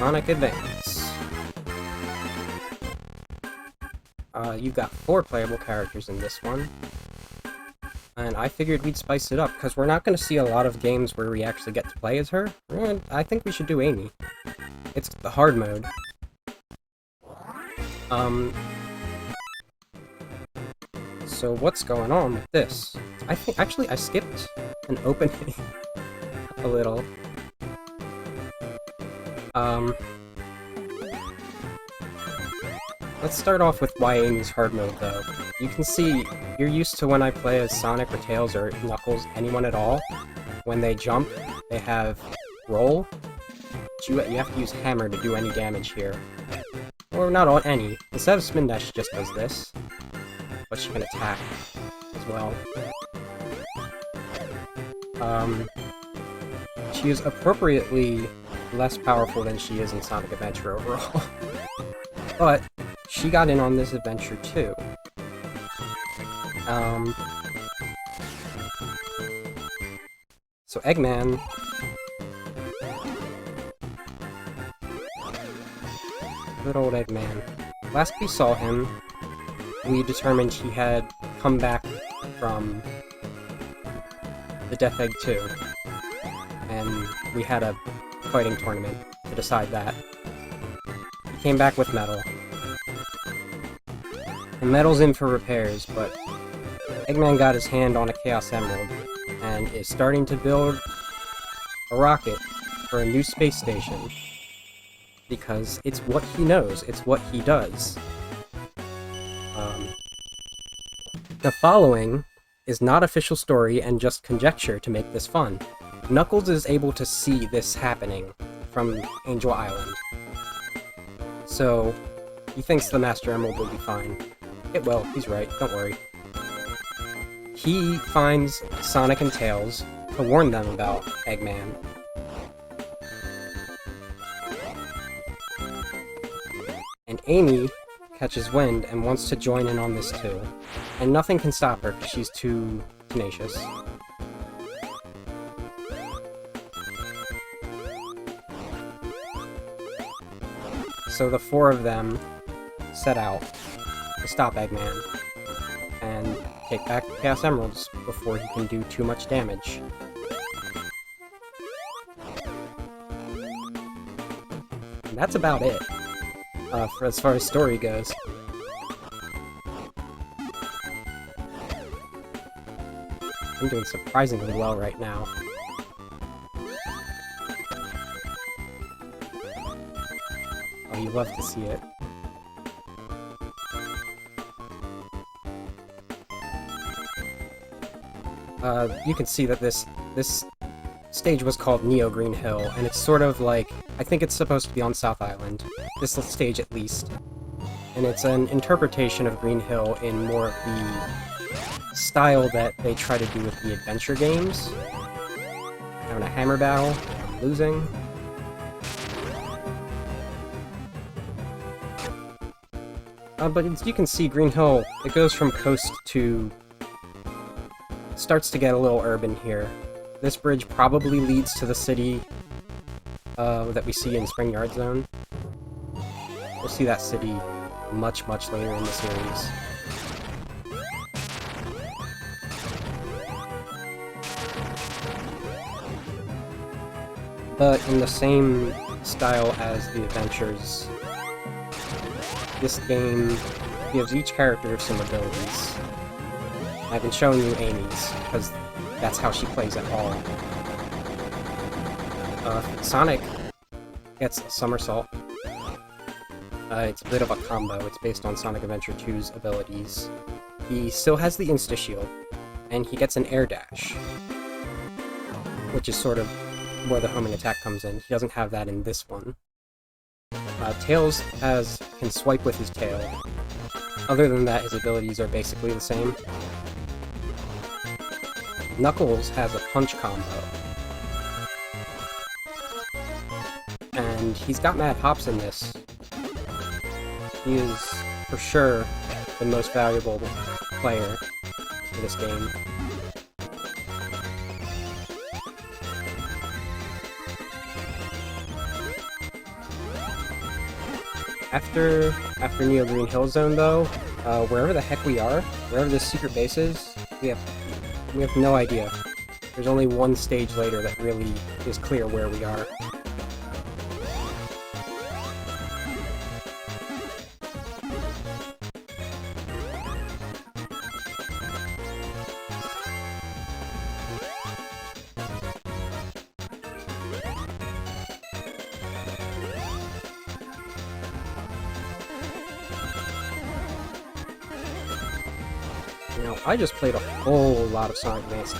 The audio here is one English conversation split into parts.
Sonic Advance. You've got 4 playable characters in this one. And I figured we'd spice it up, because we're not going to see a lot of games where we actually get to play as her. And I think we should do Amy. It's the hard mode. So what's going on with this? I think, actually, I skipped an opening a little. Let's start off with why Amy's hard mode, though. You can see, you're used to when I play as Sonic or Tails or Knuckles, anyone at all, when they jump, they have roll. But you have to use hammer to do any damage here. Or not on any. Instead of spin dash, she just does this. But she can attack as well. She is appropriately less powerful than she is in Sonic Adventure overall. But she got in on this adventure too. So Eggman... Good old Eggman. Last we saw him, we determined he had come back from the Death Egg 2. And we had a fighting tournament to decide that. He came back with Metal. And Metal's in for repairs, but Eggman got his hand on a Chaos Emerald and is starting to build a rocket for a new space station. Because it's what he knows, it's what he does. The following is not official story and just conjecture to make this fun. Knuckles is able to see this happening from Angel Island. So, he thinks the Master Emerald will be fine. It will, he's right, don't worry. He finds Sonic and Tails to warn them about Eggman. And Amy catches wind and wants to join in on this too. And nothing can stop her because she's too tenacious. So the 4 of them set out to stop Eggman and take back the Chaos Emeralds before he can do too much damage. And that's about it, for as far as story goes. I'm doing surprisingly well right now. Oh, you love to see it. You can see that this stage was called Neo Green Hill, and it's sort of like, I think it's supposed to be on South Island. This stage at least. And it's an interpretation of Green Hill in more of the style that they try to do with the adventure games. Having a hammer battle, losing. But as you can see, Green Hill, it goes from coast to... starts to get a little urban here. This bridge probably leads to the city that we see in Spring Yard Zone. We'll see that city much, much later in the series. But in the same style as the adventures, this game gives each character some abilities. I've been showing you Amy's, because that's how she plays at all. Sonic gets a somersault. It's a bit of a combo. It's based on Sonic Adventure 2's abilities. He still has the Insta-Shield, and he gets an air dash, which is sort of where the homing attack comes in. He doesn't have that in this one. Tails can swipe with his tail. Other than that, his abilities are basically the same. Knuckles has a punch combo. And he's got mad hops in this. He is, for sure, the most valuable player in this game. After Neo Green Hill Zone, though, wherever the heck we are, wherever this secret base is, we have no idea. There's only one stage later that really is clear where we are. Now, I just played a whole lot of Sonic Advance 2,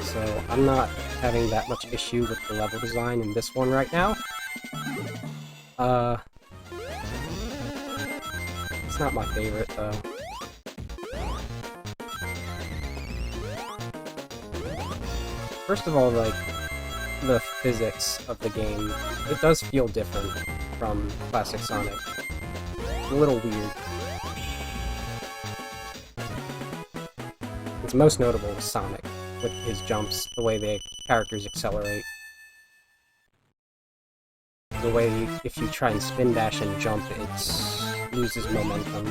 so I'm not having that much issue with the level design in this one right now. It's not my favorite, though. First of all, like, the physics of the game, it does feel different from classic Sonic. It's a little weird. It's most notable with Sonic, with his jumps, the way the characters accelerate. The way, if you try and spin dash and jump, it loses momentum.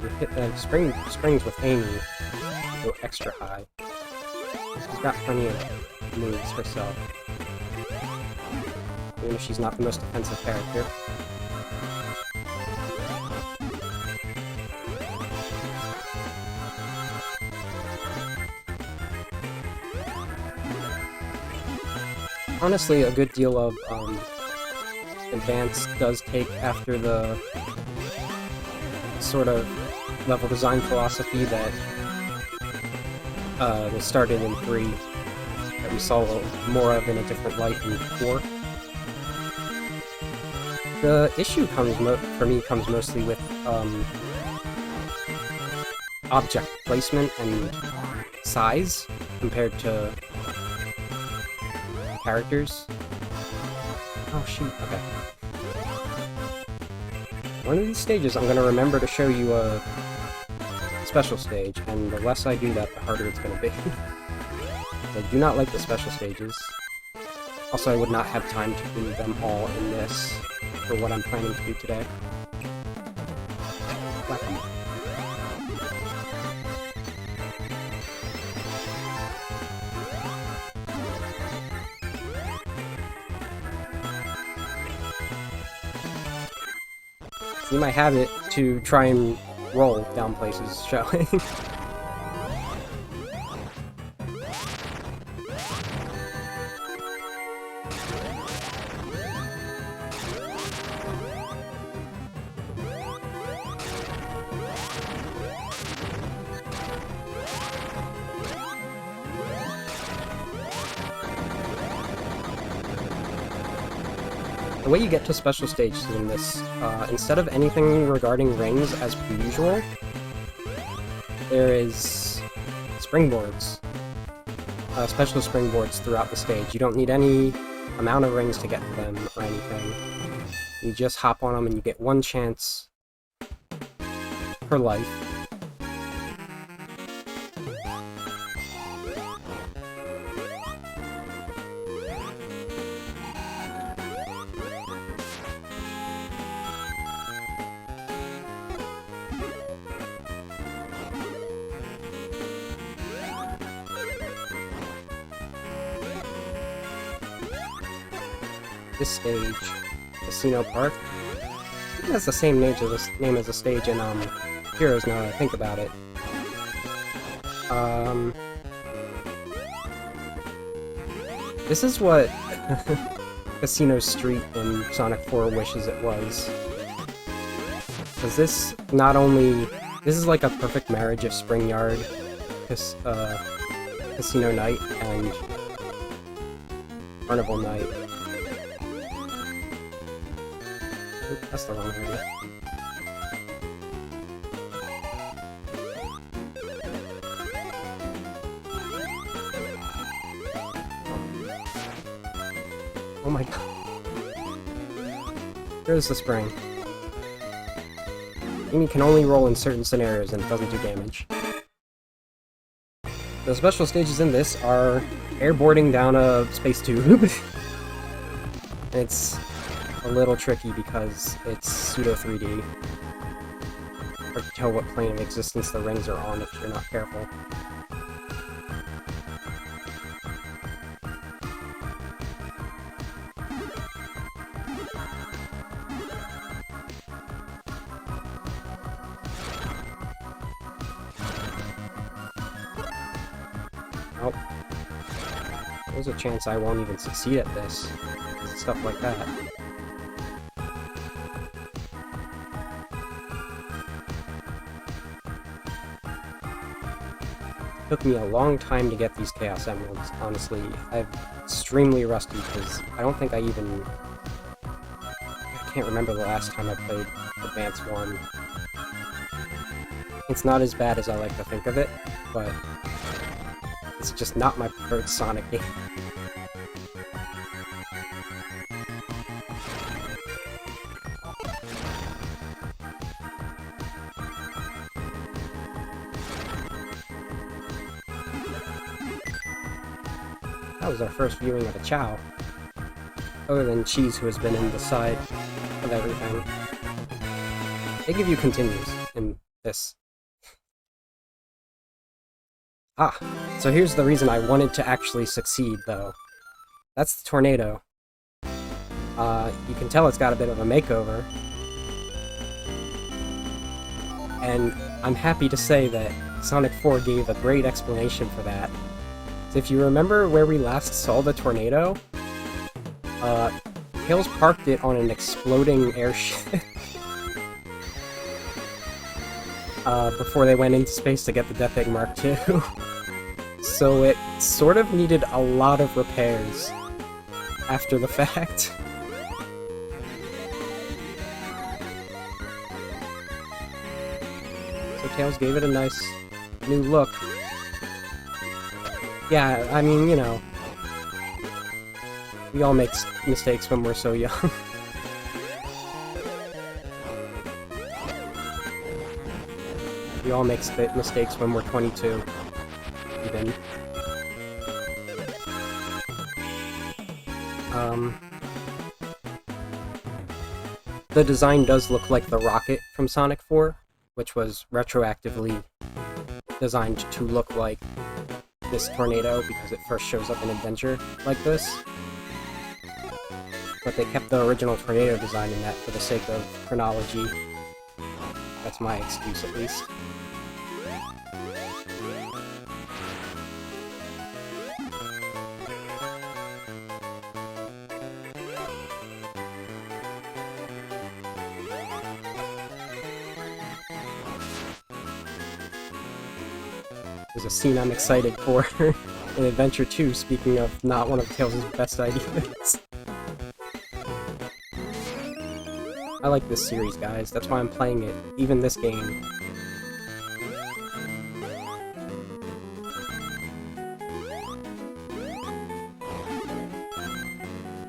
You hit the springs with Amy. Go extra high. She's got plenty of moves herself. Even if she's not the most offensive character. Honestly, a good deal of Advance does take after the sort of level design philosophy that was started in 3, that we saw more of in a different light in 4. The issue comes mostly with object placement and size compared to characters. Oh shoot, okay. One of these stages I'm going to remember to show you a special stage, and the less I do that, the harder it's going to be. I do not like the special stages. Also, I would not have time to do them all in this for what I'm planning to do today. Whack 'em. You might have it to try and roll down places, shall we? The way you get to special stages in this, instead of anything regarding rings as per usual, there is springboards. Special springboards throughout the stage. You don't need any amount of rings to get to them or anything. You just hop on them and you get one chance per life. This stage, Casino Park, I think that's the same name as the stage in Heroes now that I think about it. This is what Casino Street in Sonic 4 wishes it was. Because this is like a perfect marriage of Spring Yard, Casino Night, and Carnival Night. Oop, that's the wrong area. Oh my god. Here's the spring. Amy can only roll in certain scenarios and it doesn't do damage. The special stages in this are airboarding down a space tube. It's a little tricky because it's pseudo 3D. Hard to tell what plane of existence the rings are on if you're not careful. Oh. There's a chance I won't even succeed at this. Stuff like that. It took me a long time to get these Chaos Emeralds, honestly. I'm extremely rusty because I don't think I can't remember the last time I played Advance 1. It's not as bad as I like to think of it, but it's just not my preferred Sonic game. That was our first viewing of a Chao. Other than Cheese, who has been in the side of everything. They give you continues in this. Ah, so here's the reason I wanted to actually succeed, though. That's the tornado. You can tell it's got a bit of a makeover. And I'm happy to say that Sonic 4 gave a great explanation for that. So if you remember where we last saw the tornado, Tails parked it on an exploding airship before they went into space to get the Death Egg Mark II. So it sort of needed a lot of repairs after the fact. So Tails gave it a nice new look. Yeah, I mean, you know, we all make mistakes when we're so young. We all make mistakes when we're 22, even. The design does look like the rocket from Sonic 4, which was retroactively designed to look like this tornado because it first shows up in Adventure like this. But they kept the original tornado design in that for the sake of chronology. That's my excuse, at least. There's a scene I'm excited for in Adventure 2, speaking of not one of Tails' best ideas. I like this series, guys. That's why I'm playing it, even this game.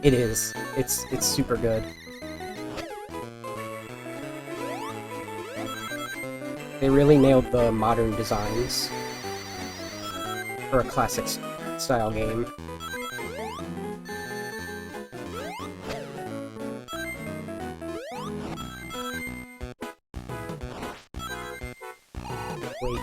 It is. It's super good. They really nailed the modern designs for a classic style game. Wait.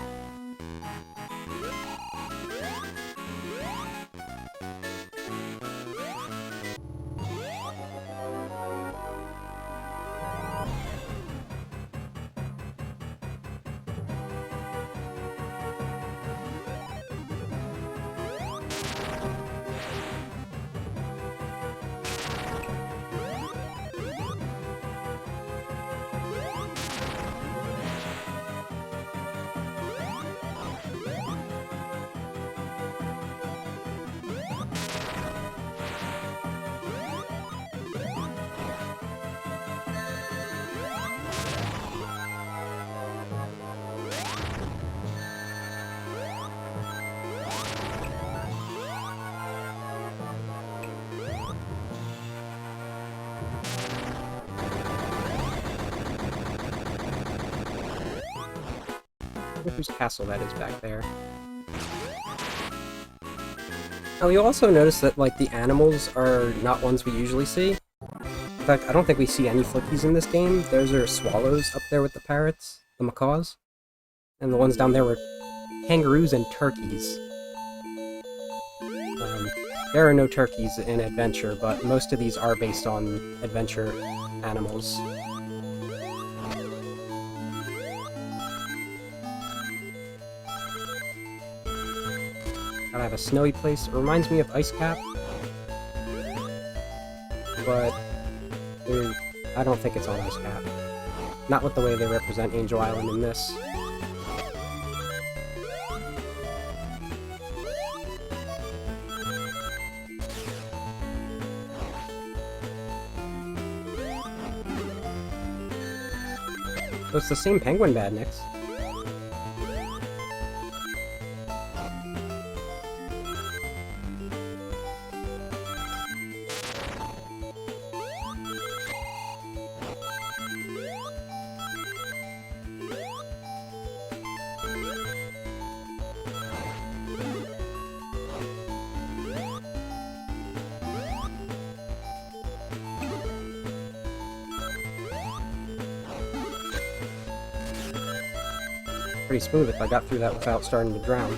wonder whose castle that is back there. Now, you'll also notice that, like, the animals are not ones we usually see. In fact, I don't think we see any flickies in this game. Those are swallows up there with the parrots, the macaws. And the ones down there were kangaroos and turkeys. There are no turkeys in Adventure, but most of these are based on Adventure animals. Gotta have a snowy place. It reminds me of Ice Cap, but I don't think it's on Ice Cap. Not with the way they represent Angel Island in this. So it's the same penguin badniks. Pretty smooth if I got through that without starting to drown.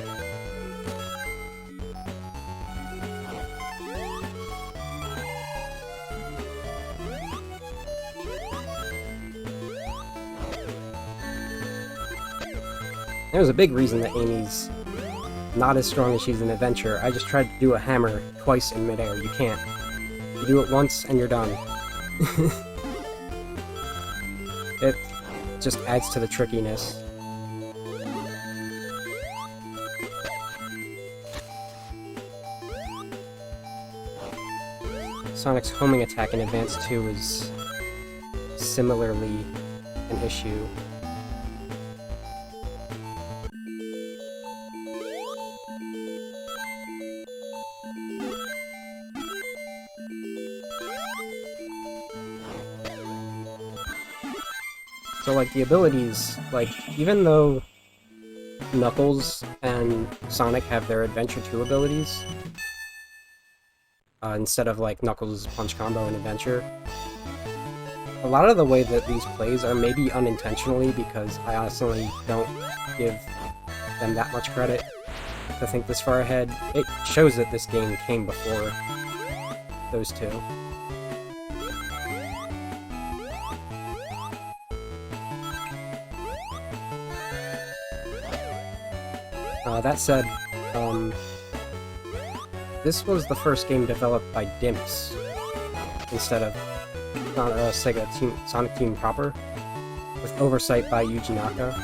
There's a big reason that Amy's not as strong as she's in Adventure. I just tried to do a hammer twice in midair. You can't. You do it once and you're done. It just adds to the trickiness. Sonic's homing attack in Advance 2 is similarly an issue. So, like, the abilities, like, even though Knuckles and Sonic have their Adventure 2 abilities, instead of, like, Knuckles' punch combo in Adventure, a lot of the way that these plays are maybe unintentionally, because I honestly don't give them that much credit to think this far ahead. It shows that this game came before those two. That said, this was the first game developed by Dimps instead of Sonic Team proper, with oversight by Yuji Naka.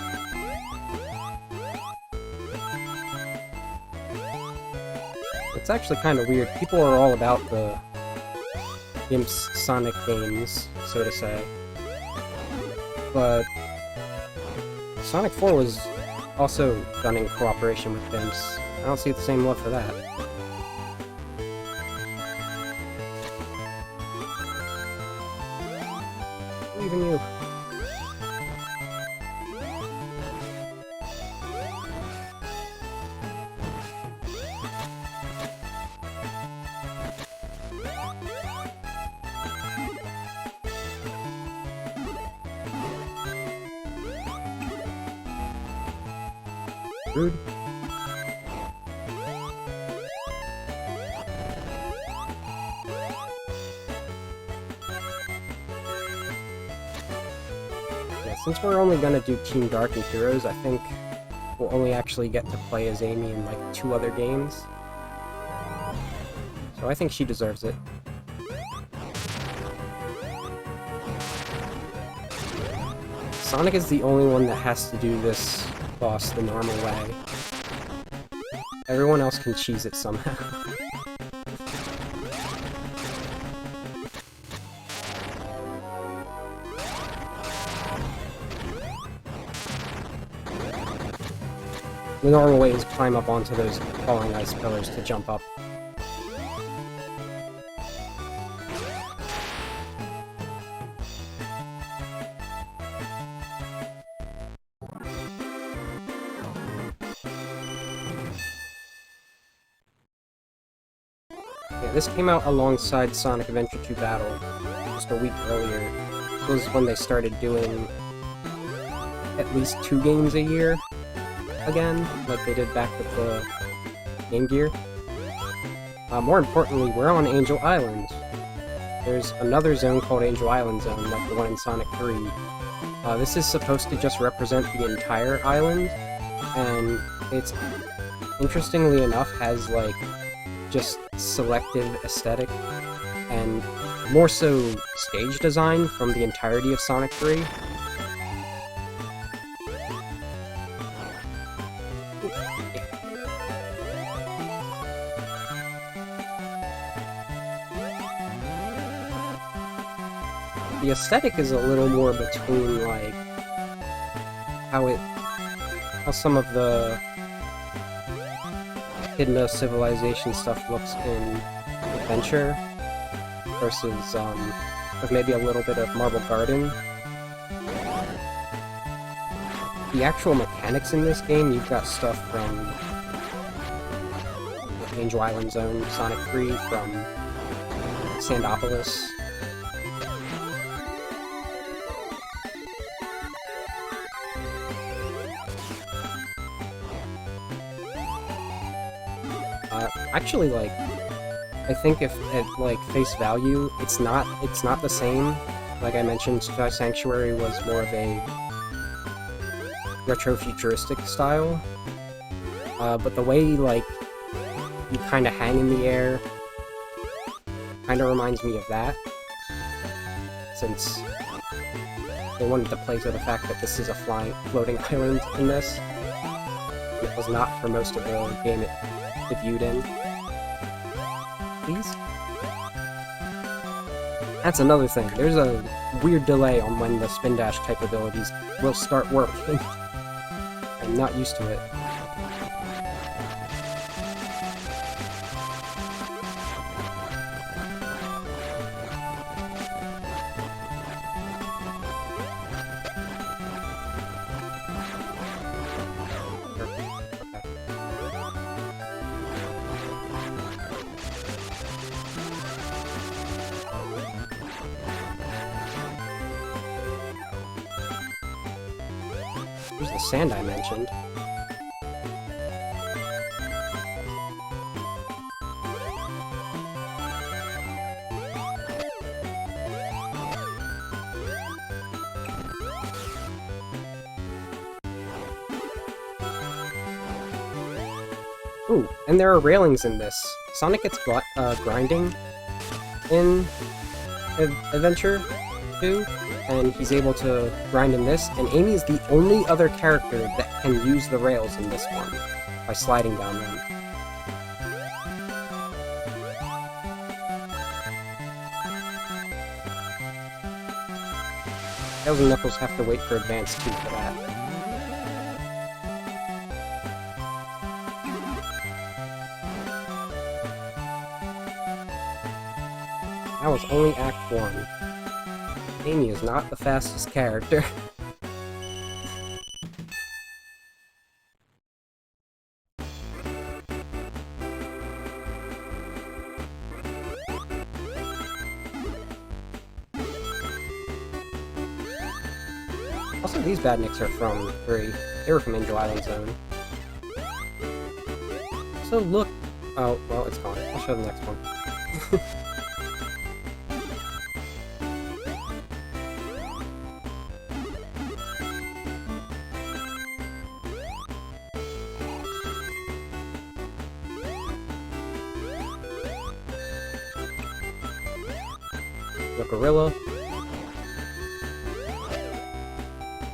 It's actually kind of weird. People are all about the Dimps Sonic games, so to say. But Sonic 4 was also done in cooperation with Dimps. I don't see the same love for that. Even you. Rude. Yeah, since we're only gonna do Team Dark and Heroes, I think we'll only actually get to play as Amy in like 2 other games. So I think she deserves it. Sonic is the only one that has to do this boss the normal way. Everyone else can cheese it somehow. The normal way is climb up onto those falling ice pillars to jump up. Yeah, this came out alongside Sonic Adventure 2 Battle, just a week earlier. This was when they started doing at least 2 games a year again, like they did back with the Game Gear. More importantly, we're on Angel Island. There's another zone called Angel Island Zone, like the one in Sonic 3. This is supposed to just represent the entire island, and it's, interestingly enough, has, like, just selective aesthetic, and more so stage design from the entirety of Sonic 3. The aesthetic is a little more between, like, how some of the Echidna Civilization stuff looks in Adventure versus, with maybe a little bit of Marble Garden. The actual mechanics in this game, you've got stuff from Angel Island Zone, Sonic 3, from Sandopolis. Actually, like, I think if at, like, face value, it's not the same. Like I mentioned, Sky Sanctuary was more of a retro-futuristic style. But the way, like, you kind of hang in the air kind of reminds me of that. Since they wanted to play to the fact that this is a floating island in this. It was not for most of the game it debuted in. Please? That's another thing. There's a weird delay on when the spin dash type abilities will start working. I'm not used to it. Here's the sand I mentioned. Ooh, and there are railings in this. Sonic gets grinding in Adventure 2, and he's able to grind in this, and Amy is the only other character that can use the rails in this one, by sliding down them. Tails and Knuckles have to wait for Advance 2 for that. That was only Act 1. Amy is not the fastest character. Also, these badniks are from 3. They were from Angel Island Zone. So look... Oh, well, it's gone. I'll show the next one. The gorilla.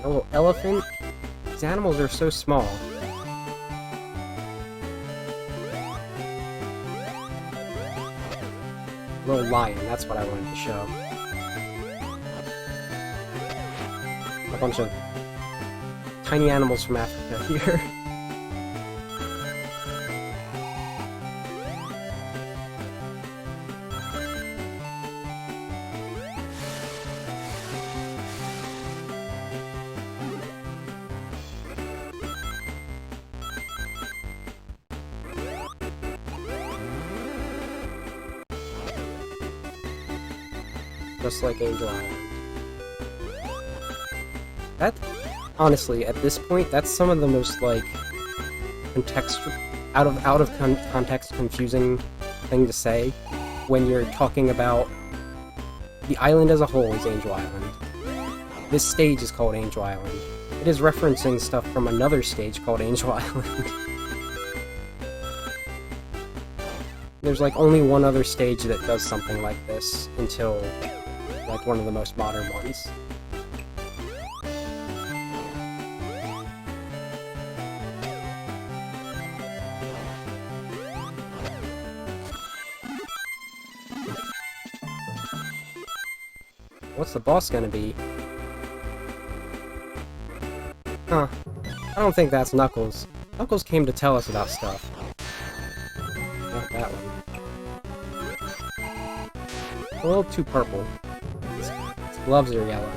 A little elephant. These animals are so small. Little lion, that's what I wanted to show. A bunch of tiny animals from Africa here. just like Angel Island. That, honestly, at this point, that's some of the most, like, out of context confusing thing to say when you're talking about the island as a whole is Angel Island. This stage is called Angel Island. It is referencing stuff from another stage called Angel Island. There's like only one other stage that does something like this until like one of the most modern ones. What's the boss gonna be? Huh. I don't think that's Knuckles. Knuckles came to tell us about stuff. Not that one. A little too purple. His gloves are yellow.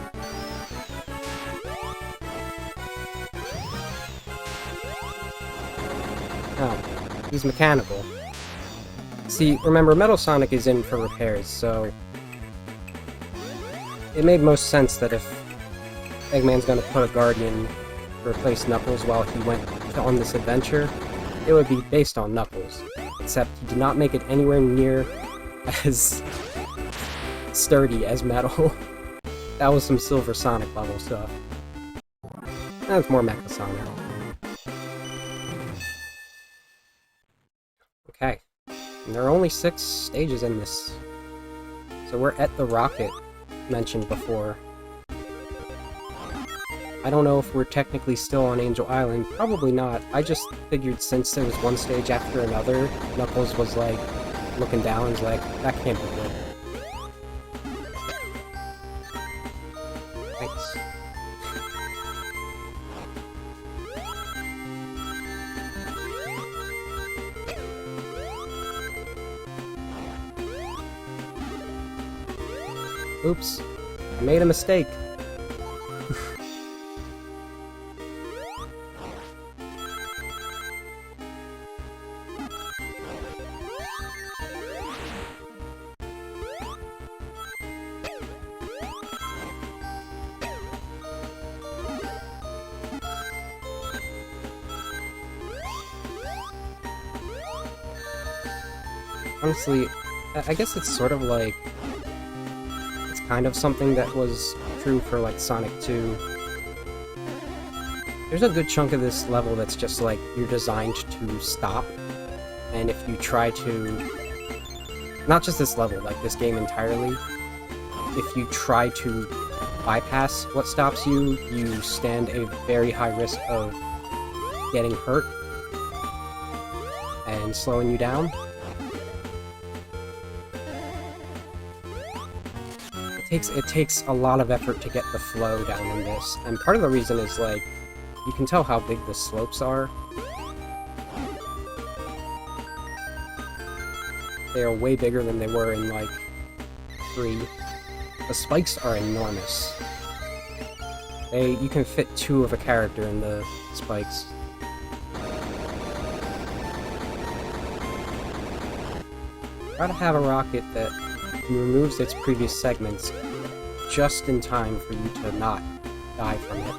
Oh, he's mechanical. See, remember, Metal Sonic is in for repairs, so it made most sense that if Eggman's gonna put a Guardian to replace Knuckles while he went on this adventure, it would be based on Knuckles. Except he did not make it anywhere near as sturdy as Metal. That was some Silver Sonic level stuff. That's more Mecha Sonic. Okay. And there are only 6 stages in this. So we're at the rocket mentioned before. I don't know if we're technically still on Angel Island. Probably not. I just figured since there was one stage after another, Knuckles was like, looking down and was like, that can't be good. Thanks. Oops. I made a mistake. Honestly, I guess it's sort of like, it's kind of something that was true for like Sonic 2. There's a good chunk of this level that's just like, you're designed to stop, and if you try to, not just this level, like this game entirely, if you try to bypass what stops you, you stand a very high risk of getting hurt and slowing you down. It takes a lot of effort to get the flow down in this, and part of the reason is, like, you can tell how big the slopes are. They are way bigger than they were in, like, 3. The spikes are enormous. You can fit 2 of a character in the spikes. Gotta have a rocket that removes its previous segments just in time for you to not die from it.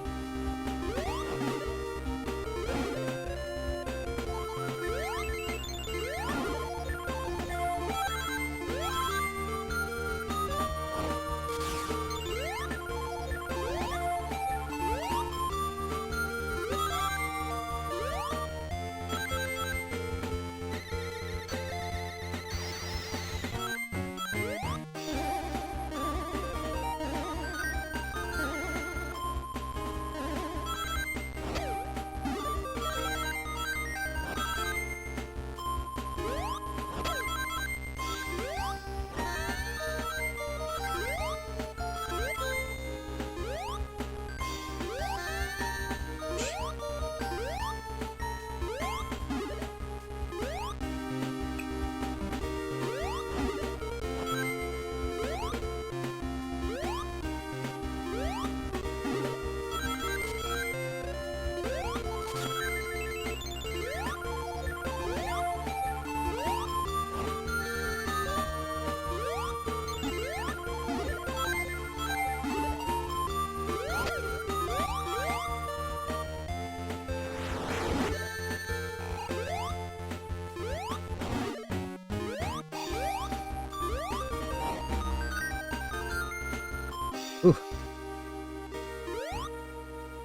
Ooh.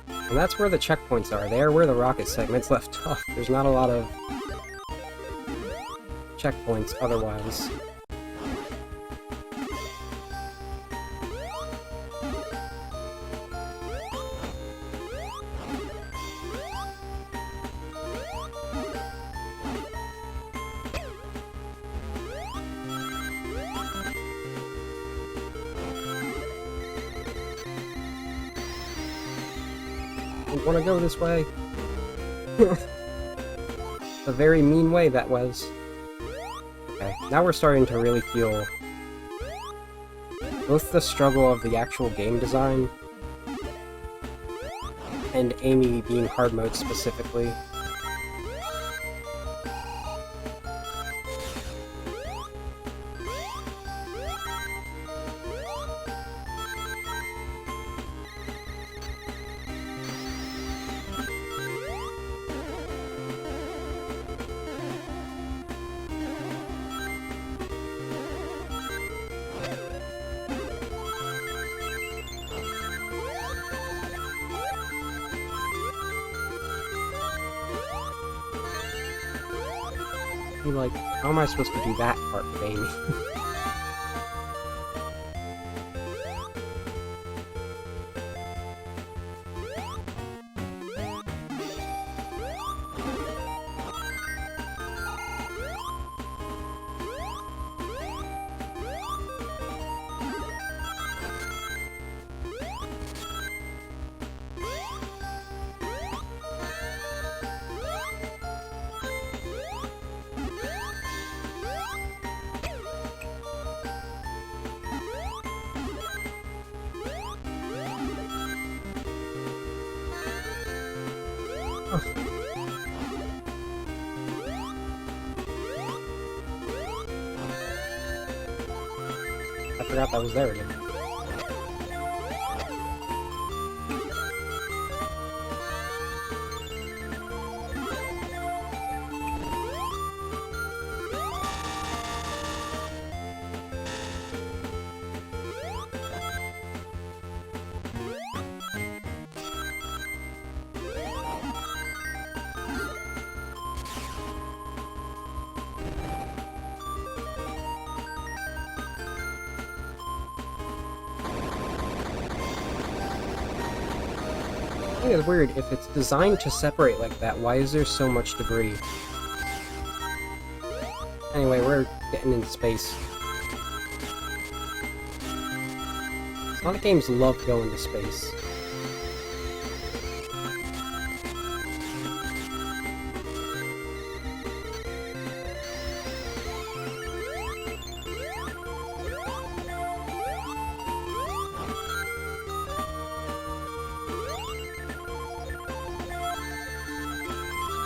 And that's where the checkpoints are. They are where the rocket segments left off. There's not a lot of checkpoints otherwise. I don't want to go this way. A very mean way that was. Okay, now we're starting to really feel both the struggle of the actual game design and Amy being hard mode specifically. Be like, how am I supposed to do that part with Amy? I forgot that was there again. I think it's weird, if it's designed to separate like that, why is there so much debris? Anyway, we're getting into space. Sonic games love going to space.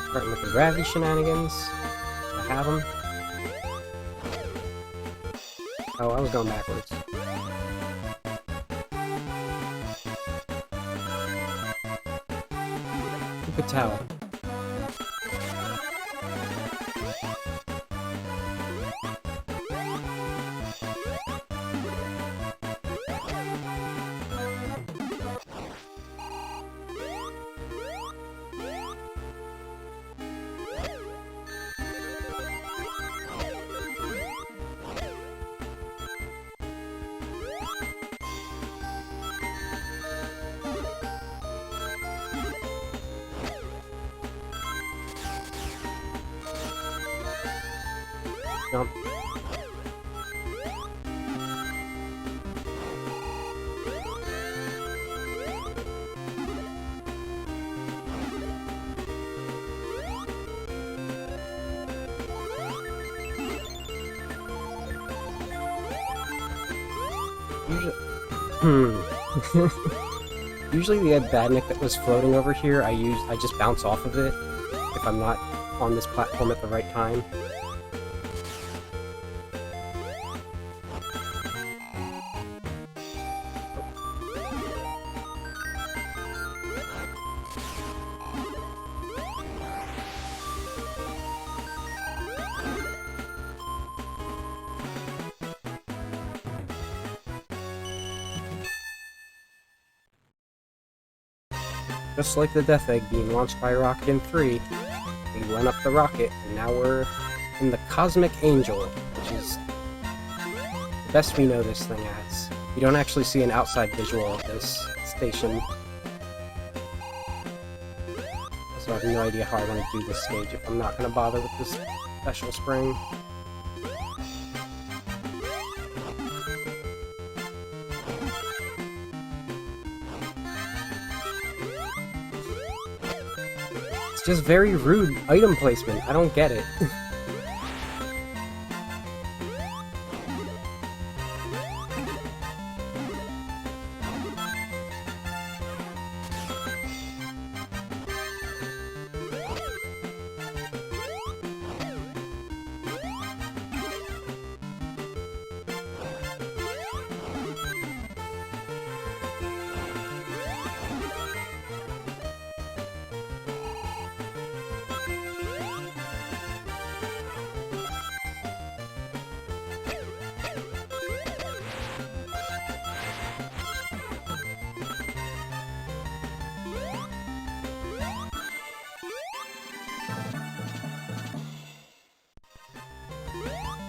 Starting with the gravity shenanigans. I have them. Oh, I was going backwards. Who could tell? Jump. Usually the Ed Badnik that was floating over here, I just bounce off of it if I'm not on this platform at the right time. Just like the Death Egg being launched by a rocket in 3, we went up the rocket, and now we're in the Cosmic Angel, which is the best we know this thing as. You don't actually see an outside visual of this station. So I have no idea how I want to do this stage if I'm not going to bother with this special spring. It's just very rude item placement. I don't get it.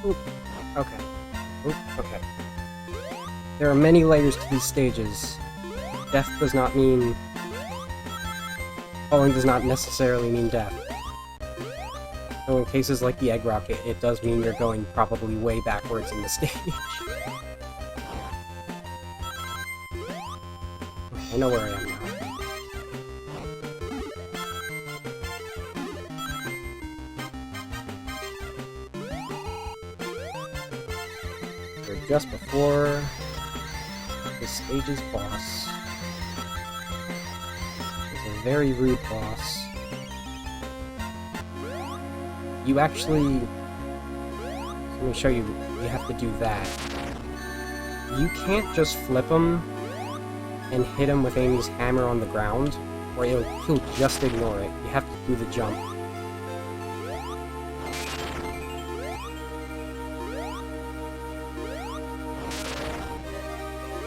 Oop. Okay. Oop. Okay. There are many layers to these stages. Death does not mean... Falling does not necessarily mean death. So in cases like the Egg Rocket, it does mean you're going probably way backwards in the stage. I know where I am now. We're just before the stage's boss. It's a very rude boss. You actually... Let me show you. You have to do that. You can't just flip him and hit him with Amy's hammer on the ground, or he'll just ignore it. You have to do the jump.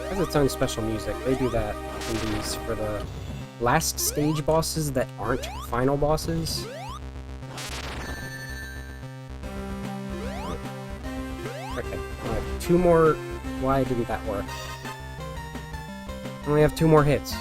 It has its own special music. They do that in these for the last stage bosses that aren't final bosses. Okay, I have 2 more... Why didn't that work? I only have 2 more hits.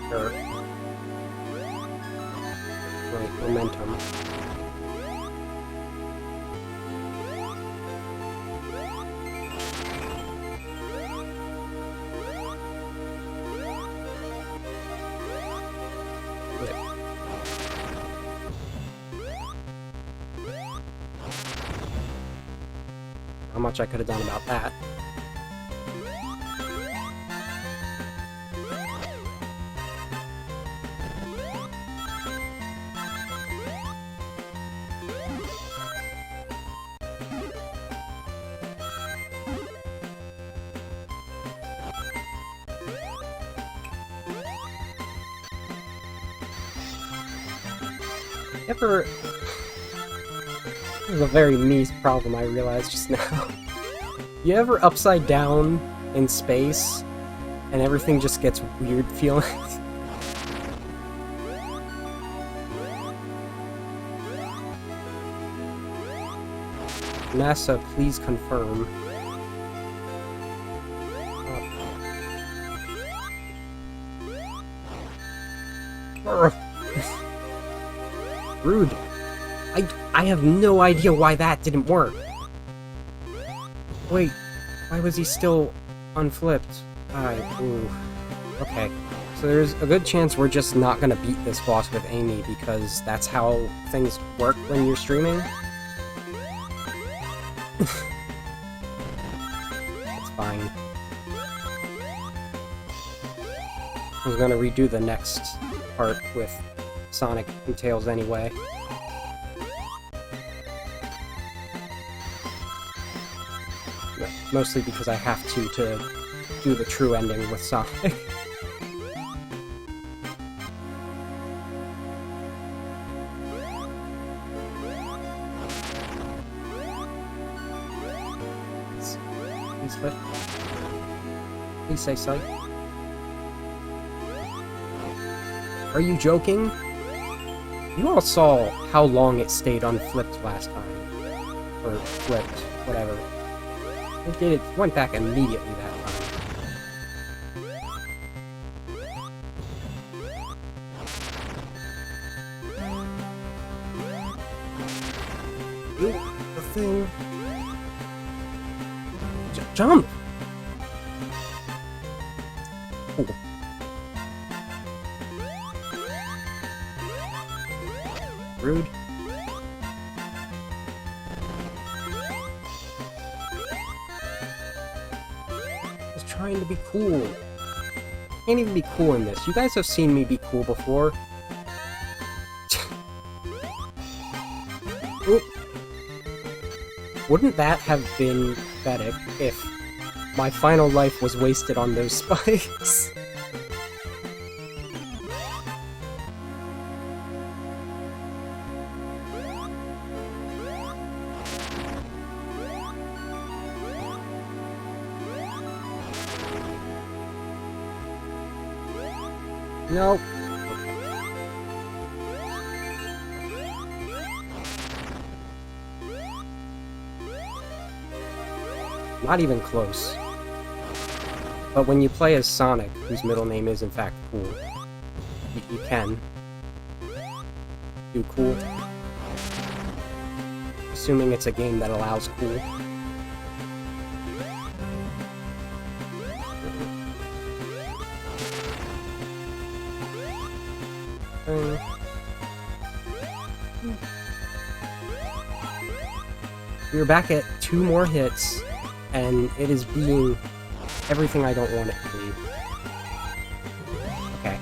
Sure. Right, momentum. Whip. How much I could have done about that. Ever... This is a very me problem I realized just now. You ever upside down in space, and everything just gets weird feeling? NASA, please confirm. Rude. I have no idea why that didn't work. Wait, why was he still unflipped? Ooh. Okay. So there's a good chance we're just not gonna beat this boss with Amy because that's how things work when you're streaming. It's fine. I was gonna redo the next part with Sonic and Tails anyway. Mostly because I have to do the true ending with Sonic. Please say so. Are you joking? You all saw how long it stayed unflipped last time. Or flipped, whatever. It went back immediately that time. Ooh, the thing. Jump! Ooh. Rude. Just trying to be cool. Can't even be cool in this. You guys have seen me be cool before. Wouldn't that have been pathetic if my final life was wasted on those spikes? Nope. Not even close. But when you play as Sonic, whose middle name is in fact Cool, you can do cool. Assuming it's a game that allows cool. We're back at 2 more hits, and it is being everything I don't want it to be. Okay.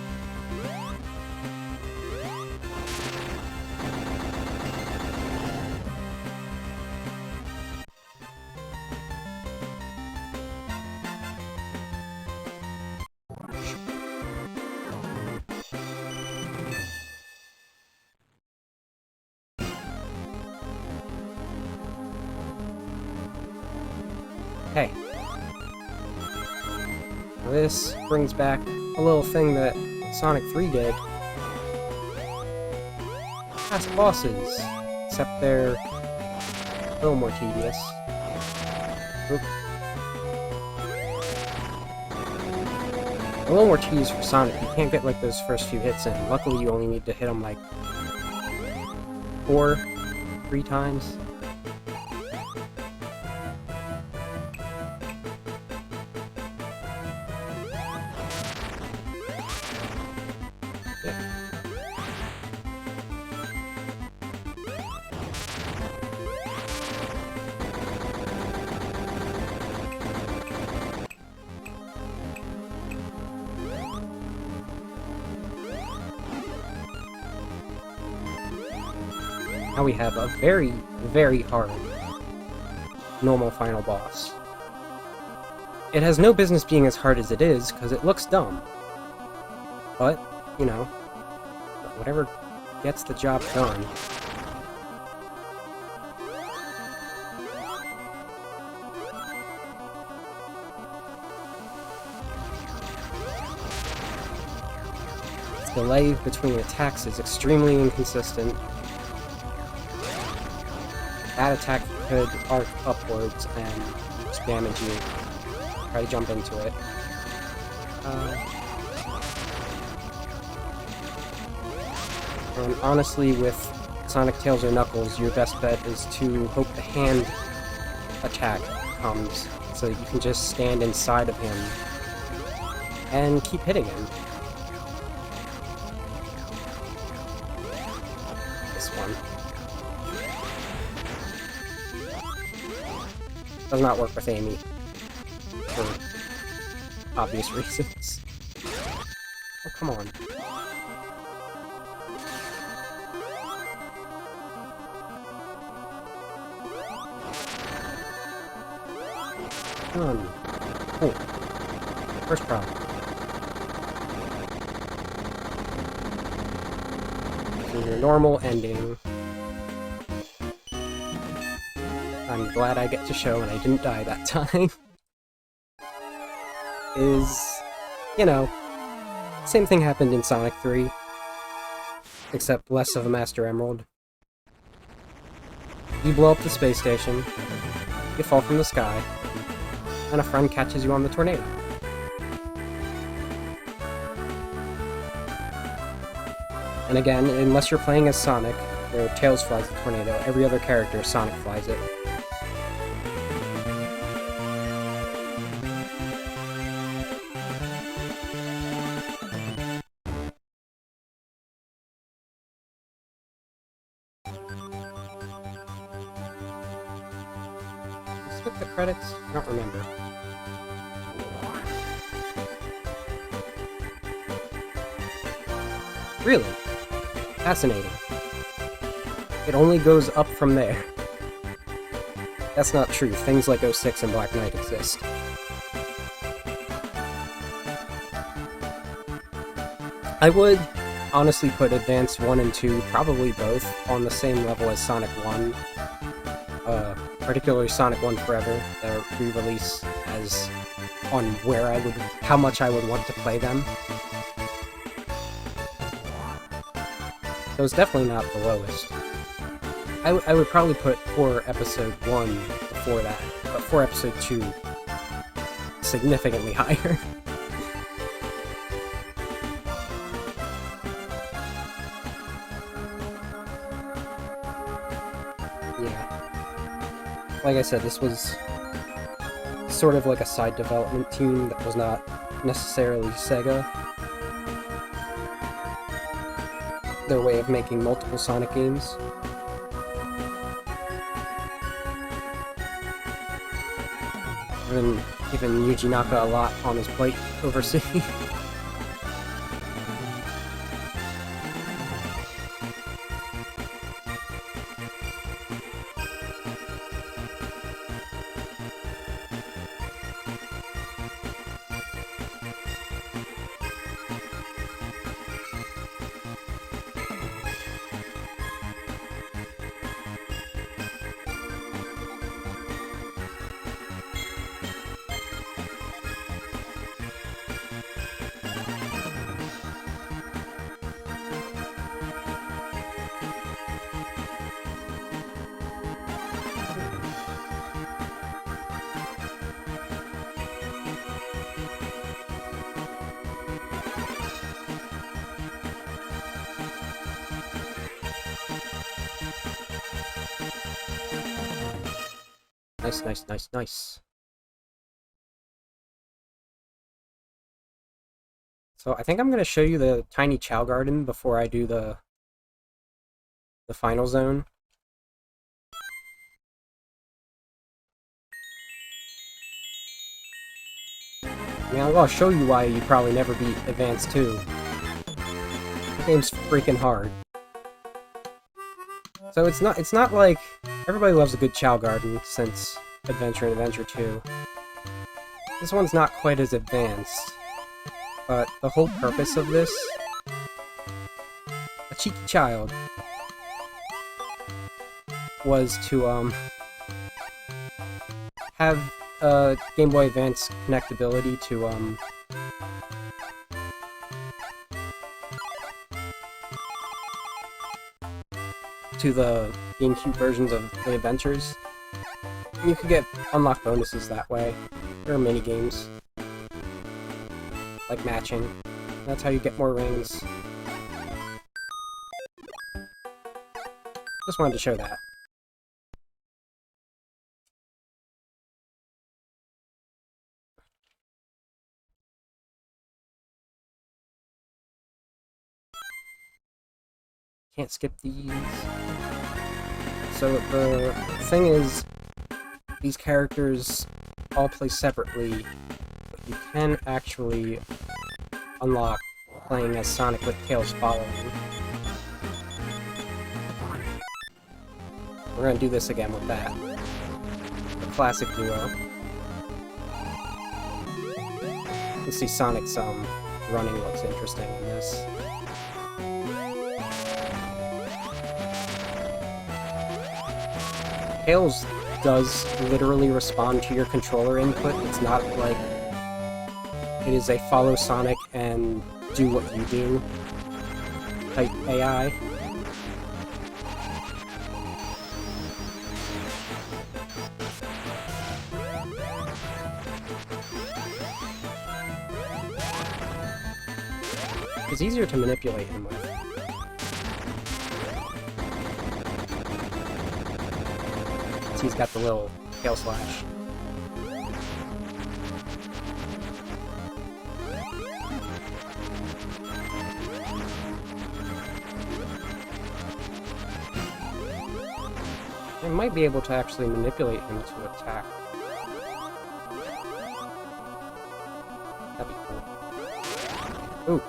Okay. Now this brings back a little thing that Sonic 3 did. Past bosses, except they're a little more tedious. Oop. A little more tedious for Sonic. You can't get like those first few hits in. Luckily, you only need to hit them like 3 times. Now we have a very, very hard normal final boss. It has no business being as hard as it is, because it looks dumb. But, you know, whatever gets the job done. The delay between attacks is extremely inconsistent. That attack could arc upwards and just damage you. Try to jump into it. And honestly, with Sonic, Tails, or Knuckles, your best bet is to hope the hand attack comes, so that you can just stand inside of him and keep hitting him. This one. Does not work with Amy. For obvious reasons. Oh, come on. Come on. Oh. First problem. So your normal ending. I'm glad I get to show and I didn't die that time. Is, you know, same thing happened in Sonic 3, except less of a Master Emerald. You blow up the space station, you fall from the sky, and a friend catches you on the tornado. And again, unless you're playing as Sonic, where Tails flies the tornado, every other character, Sonic flies it. Skip the credits? I don't remember. Really? Fascinating. It only goes up from there. That's not true. Things like 06 and Black Knight exist. I would honestly put Advance 1 and 2, probably both, on the same level as Sonic 1. Particularly Sonic 1 Forever, their re-release, as on how much I would want to play them. So it's definitely not the lowest. I would probably put 4 Episode 1 before that, but 4 Episode 2 significantly higher. Yeah. Like I said, this was sort of like a side development team that was not necessarily Sega. Their way of making multiple Sonic games. Giving Yuji Naka a lot on his plate overseas. Nice. So I think I'm going to show you the Tiny Chow Garden before I do the final zone. I mean, I'll show you why you probably never beat Advance 2. The game's freaking hard. So it's not like everybody loves a good Chow Garden since Adventure and Adventure 2. This one's not quite as advanced, but the whole purpose of this, a cheeky child, was to have Game Boy Advance connectability to the GameCube versions of the adventures. You could get unlock bonuses that way. There are mini games like matching. That's how you get more rings. Just wanted to show that. Can't skip these. So the thing is, these characters all play separately, but you can actually unlock playing as Sonic with Tails following. We're gonna do this again with that. The classic duo. You can see Sonic's running looks interesting in this. Tails does literally respond to your controller input. It's not like it is a follow Sonic and do what you do type AI. It's easier to manipulate him with. He's got the little tail slash. I might be able to actually manipulate him to attack. That'd be cool. Ooh,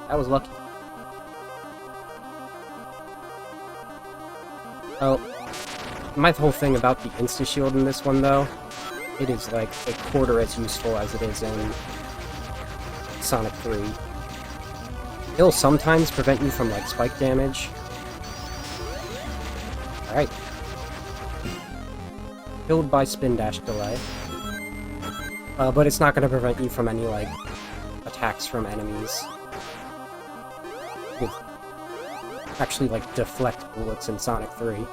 that was lucky. Oh. My whole thing about the insta-shield in this one, though, it is like a quarter as useful as it is in Sonic 3. It'll sometimes prevent you from, like, spike damage. Alright. Killed by spin dash delay. But it's not going to prevent you from any, like, attacks from enemies. You could actually, like, deflect bullets in Sonic 3.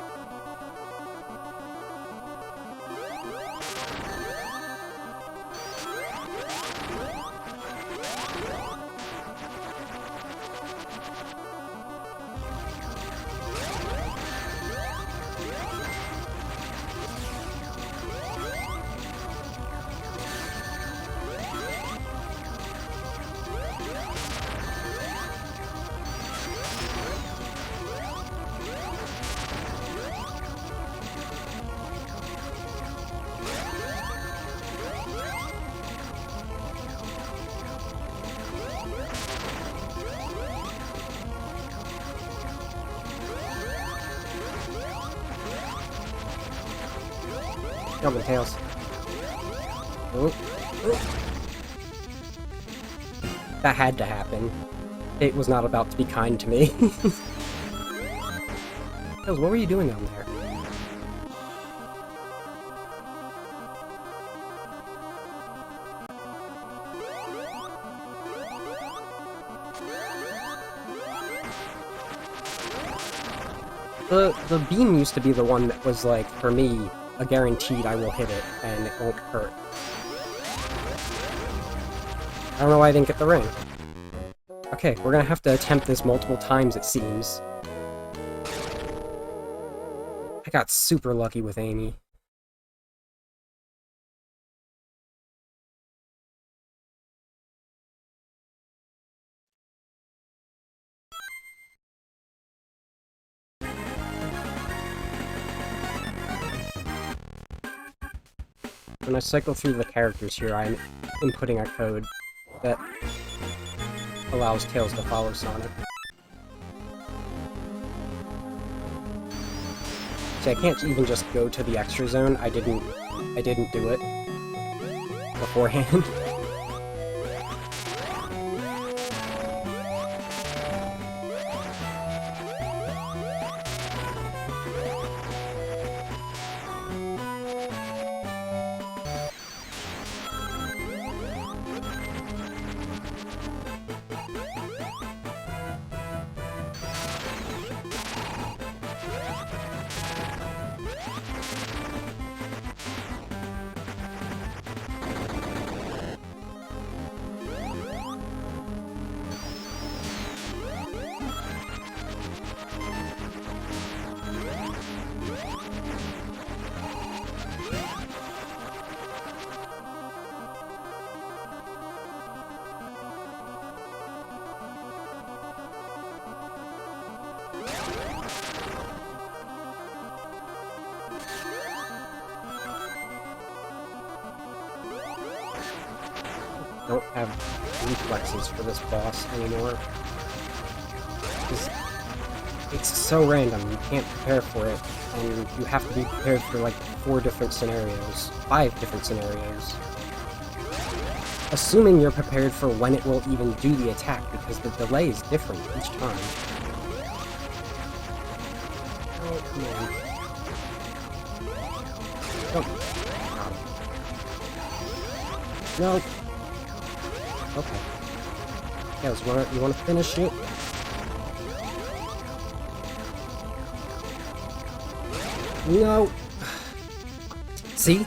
Jumping Tails. Ooh. Ooh. That had to happen. It was not about to be kind to me. Tails, what were you doing down there? The beam used to be the one that was, like, for me, a guaranteed I will hit it, and it won't hurt. I don't know why I didn't get the ring. Okay, we're gonna have to attempt this multiple times, it seems. I got super lucky with Amy. When I cycle through the characters here, I'm inputting a code that allows Tails to follow Sonic. See, I can't even just go to the extra zone. I didn't do it beforehand. don't have reflexes for this boss anymore. It's so random, you can't prepare for it, and you have to be prepared for like 4 different scenarios, 5 different scenarios. Assuming you're prepared for when it will even do the attack, because the delay is different each time. Oh, come on. Oh. No. Okay. Guys, you wanna finish it? No. See?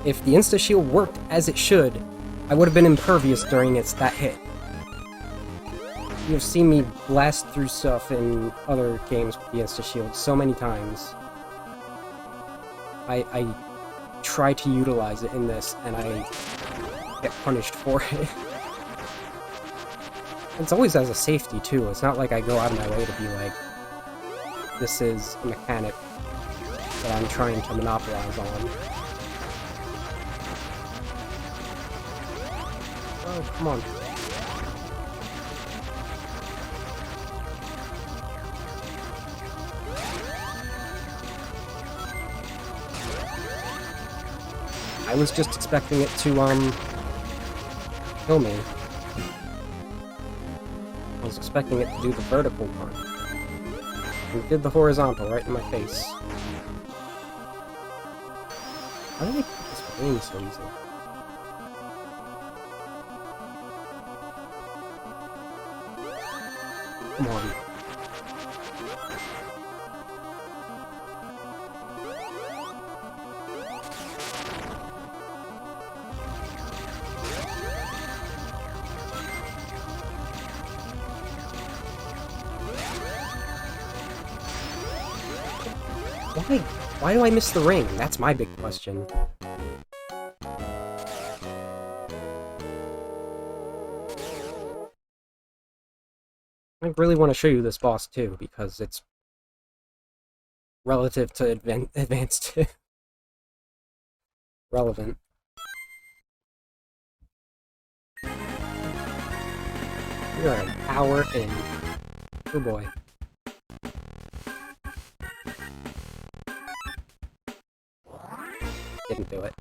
If the insta-shield worked as it should, I would have been impervious during that hit. You've seen me blast through stuff in other games with the insta-shield so many times. I try to utilize it in this, and I get punished for it. It's always as a safety, too. It's not like I go out of my way to be like, this is a mechanic that I'm trying to monopolize on. Oh, come on. I was just expecting it to, kill me. I was expecting it to do the vertical one. And it did the horizontal right in my face. How did they keep this game so easy? Come on. Why? Why do I miss the ring? That's my big question. I really want to show you this boss too, because it's relative to advanced relevant. You're an hour in. Oh boy. Didn't do it.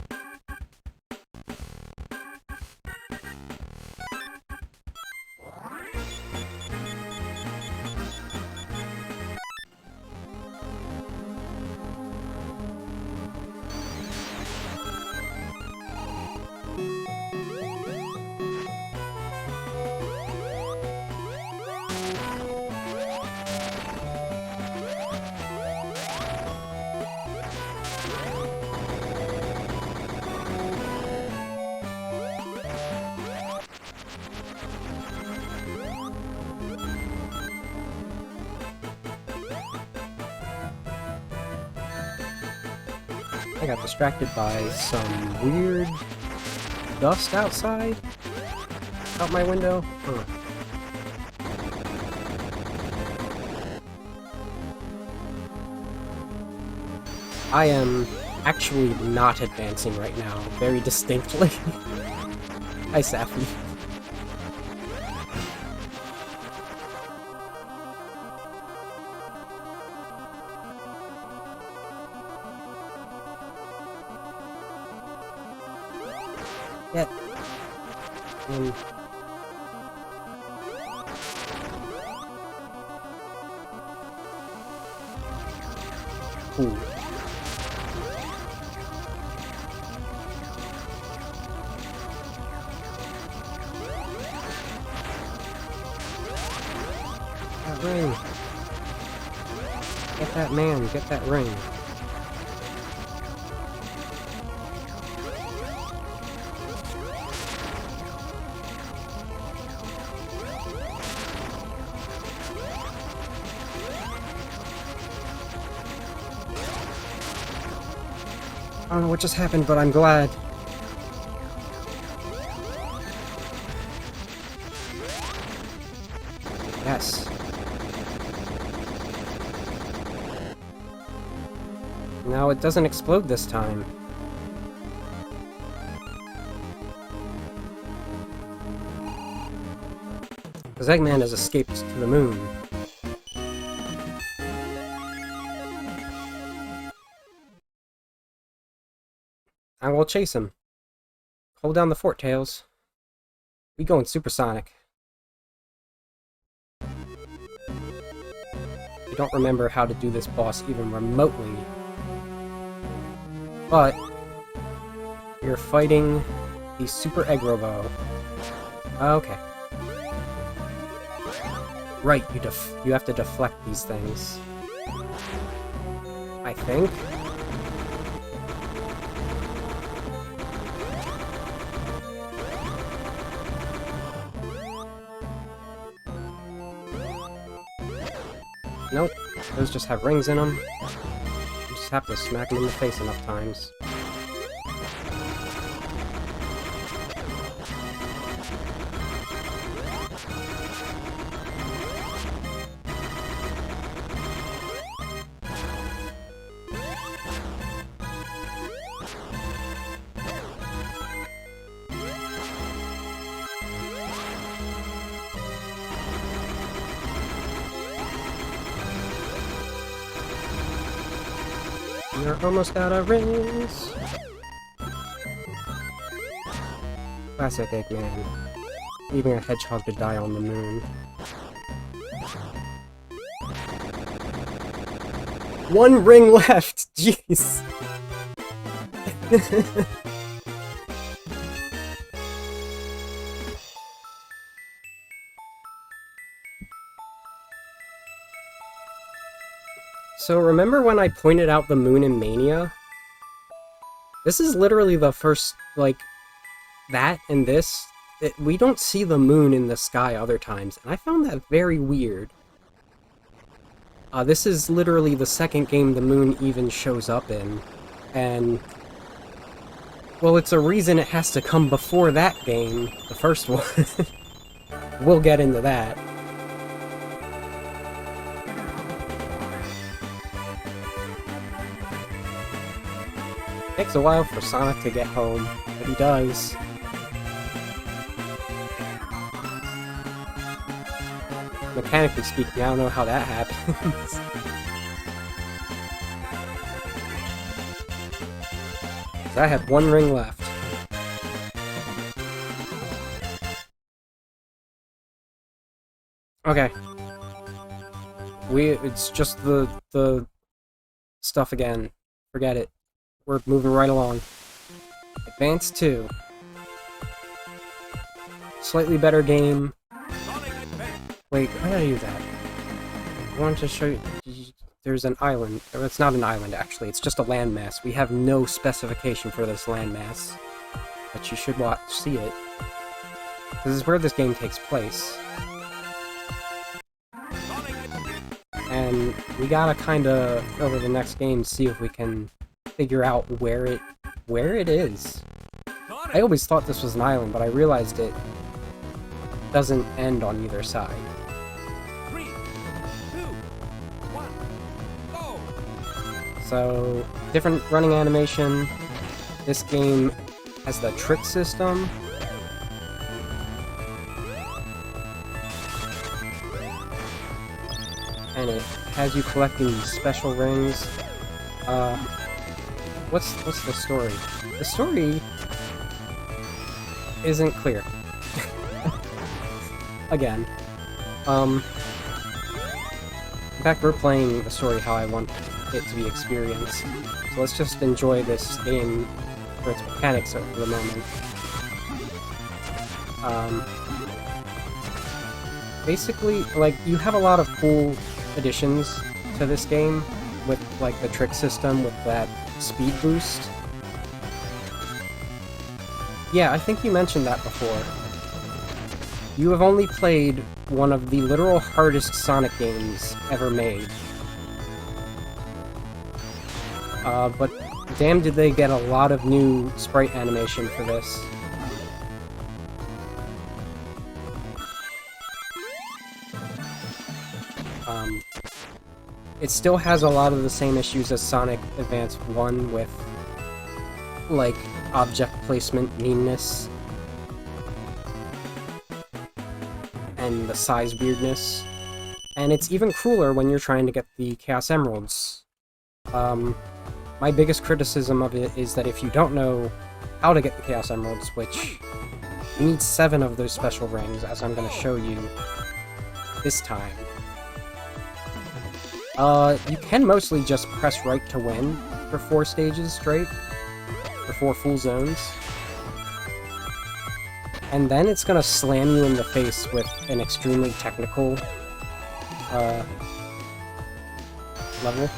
I got distracted by some weird dust outside? Out my window? Huh. I am actually not advancing right now, very distinctly. Hi, Safi. Get in. Cool. That ring. Get that man, get that ring. I don't know what just happened, but I'm glad. Yes. No, it doesn't explode this time. Because Eggman has escaped to the moon. I will chase him. Hold down the fort, Tails. We going supersonic. I don't remember how to do this boss even remotely. But you're fighting the Super Egg Robo. Okay. Right, you have to deflect these things. I think. Nope, those just have rings in them. You just have to smack them in the face enough times. You're almost out of rings. Classic Eggman. Leaving a hedgehog to die on the moon. One ring left! Jeez! So remember when I pointed out the moon in Mania? This is literally the first, like, that and this. We don't see the moon in the sky other times, and I found that very weird. This is literally the second game the moon even shows up in, and... well, it's a reason it has to come before that game, the first one. We'll get into that. Takes a while for Sonic to get home, but he does. Mechanically speaking, I don't know how that happens. So I have one ring left. Okay. It's just the stuff again. Forget it. We're moving right along. Advance 2. Slightly better game. Wait, how did I do that? I wanted to show you... There's an island. It's not an island, actually. It's just a landmass. We have no specification for this landmass. But you should see it. This is where this game takes place. And we gotta kinda, over the next game, see if we can figure out where it is. I always thought this was an island, but I realized it doesn't end on either side. 3, 2, 1, go! So, different running animation. This game has the trick system. And it has you collecting these special rings. What's the story? The story isn't clear. Again. In fact, we're playing the story how I want it to be experienced. So let's just enjoy this game for its mechanics for the moment. Basically, like, you have a lot of cool additions to this game with, like, the trick system with that speed boost. Yeah, I think you mentioned that before. You have only played one of the literal hardest Sonic games ever made. But damn did they get a lot of new sprite animation for this. It still has a lot of the same issues as Sonic Advance 1 with, like, object placement meanness. and the size weirdness. And it's even crueler when you're trying to get the Chaos Emeralds. My biggest criticism of it is that if you don't know how to get the Chaos Emeralds, which you need 7 of those special rings, as I'm going to show you this time, you can mostly just press right to win for 4 stages straight, for 4 full zones. And then it's gonna slam you in the face with an extremely technical, level.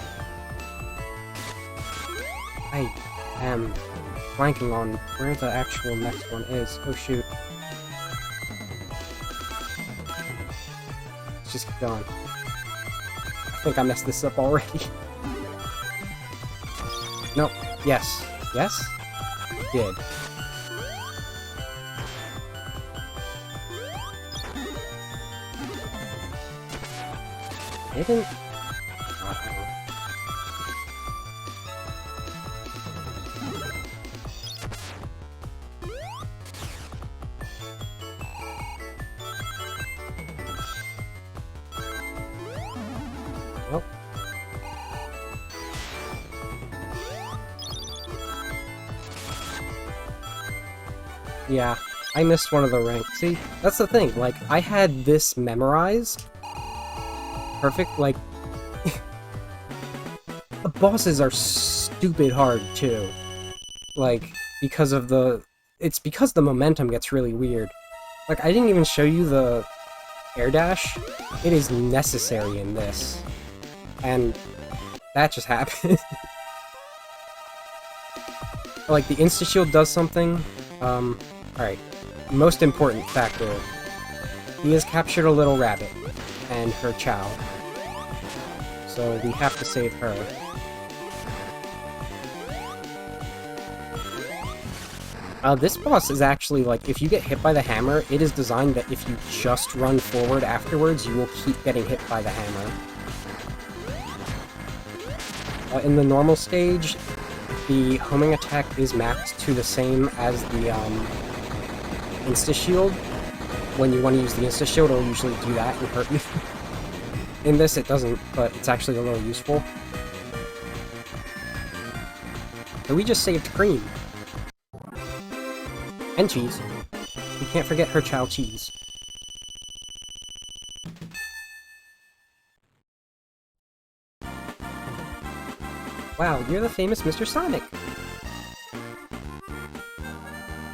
I am blanking on where the actual next one is. Oh shoot. Let's just keep going. I think I messed this up already. No. Yes. Yes? Did. Didn't... Nope. Yeah, I missed one of the ranks. See, that's the thing, like, I had this memorized. Perfect, like... The bosses are stupid hard, too. Like, because of the... It's because the momentum gets really weird. Like, I didn't even show you the air dash. It is necessary in this. And that just happened. Like, the insta-shield does something. Alright. Most important factor. He has captured a little rabbit. And her Chao. So we have to save her. This boss is actually, like, if you get hit by the hammer, it is designed that if you just run forward afterwards, you will keep getting hit by the hammer. In the normal stage, the homing attack is mapped to the same as the insta-shield. When you want to use the insta-shield, it'll usually do that and hurt you. In this, it doesn't, but it's actually a little useful. So we just saved Cream. And Cheese. You can't forget her Chao Cheese. Wow, you're the famous Mr. Sonic!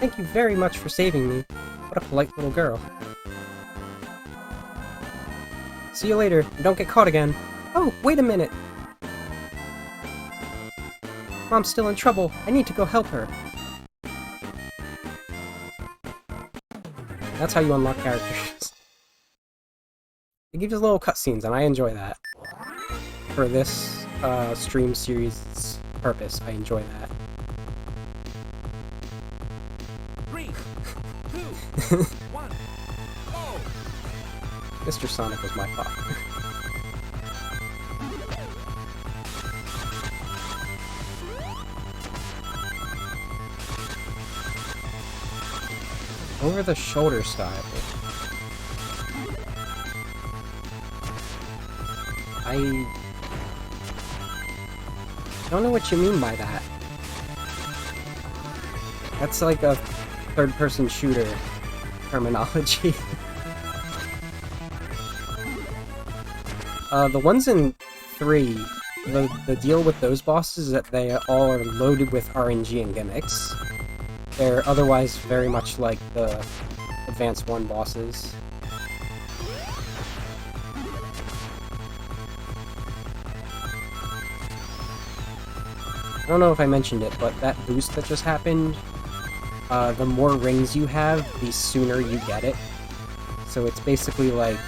Thank you very much for saving me. What a polite little girl. See you later, and don't get caught again. Oh, wait a minute! Mom's still in trouble. I need to go help her. That's how you unlock characters. It gives you little cutscenes, and I enjoy that. For this stream series' purpose, I enjoy that. 3, 2, 1, go! Mr. Sonic was my father. Over-the-shoulder style. I don't know what you mean by that. That's like a third-person shooter terminology. The ones in 3, the deal with those bosses is that they all are loaded with RNG and gimmicks. They're otherwise very much like the Advance 1 bosses. I don't know if I mentioned it, but that boost that just happened, the more rings you have, the sooner you get it. So it's basically like,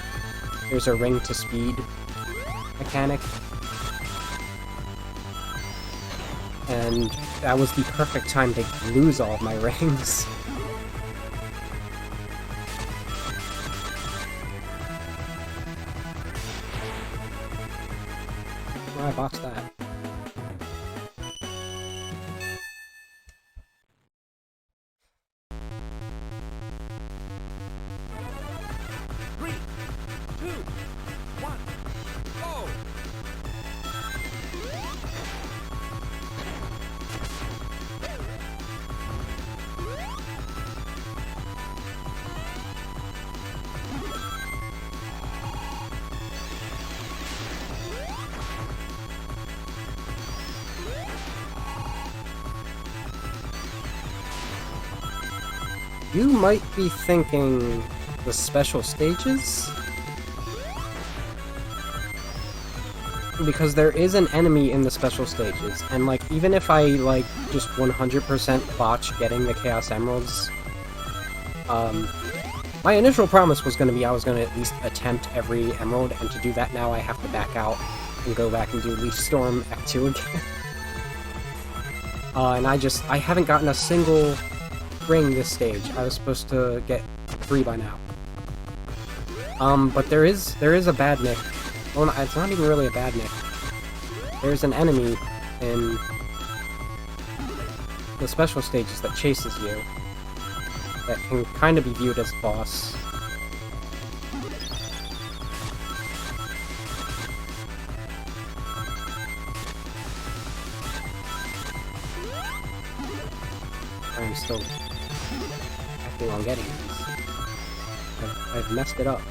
there's a ring to speed mechanic. And that was the perfect time to lose all of my rings. Oh, I botched that. Three, You might be thinking the special stages? Because there is an enemy in the special stages, and like, even if I like just 100% botch getting the Chaos Emeralds, my initial promise was going to be I was going to at least attempt every emerald, and to do that now I have to back out and go back and do Leaf Storm Act 2 again. And I haven't gotten a single ring this stage. I was supposed to get 3 by now. But there is a bad nick. Well, it's not even really a bad nick. There's an enemy in the special stages that chases you that can kind of be viewed as a boss. I'm still acting on getting these. I've messed it up.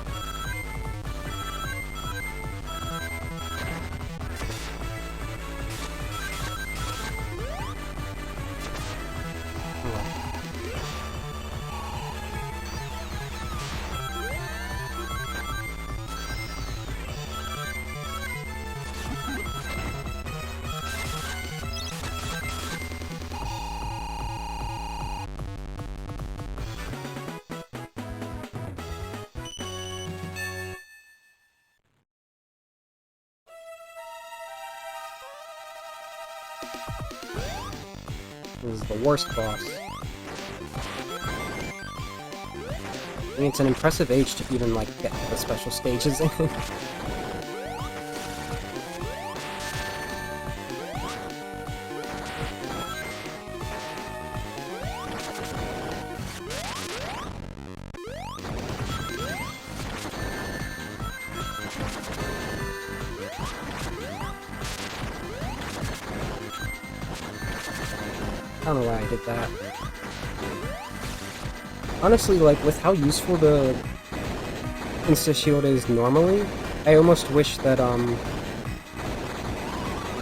This is the worst boss. I mean, it's an impressive age to even, like, get the special stages in. I don't know why I did that. Honestly, like, with how useful the Insta-Shield is normally, I almost wish that,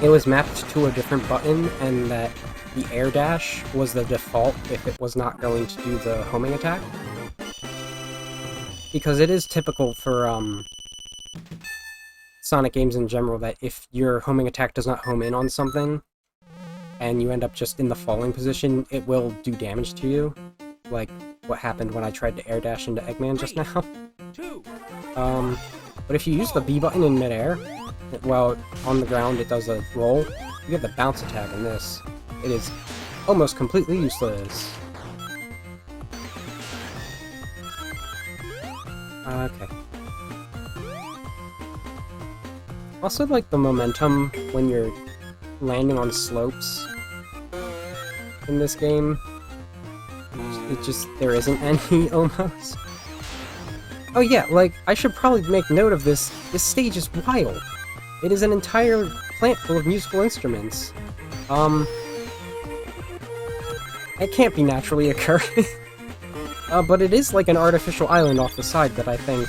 it was mapped to a different button, and that the air dash was the default if it was not going to do the homing attack. Because it is typical for, Sonic games in general that if your homing attack does not home in on something, and you end up just in the falling position, it will do damage to you. Like what happened when I tried to air dash into Eggman just now. But if you use the B button in midair, while on the ground it does a roll, you get the bounce attack in this. It is almost completely useless. Okay. Also, like, the momentum when you're landing on slopes in this game, there isn't any, almost. Oh yeah, like, I should probably make note of this. This stage is wild. It is an entire plant full of musical instruments. It can't be naturally occurring. But it is like an artificial island off the side that I think...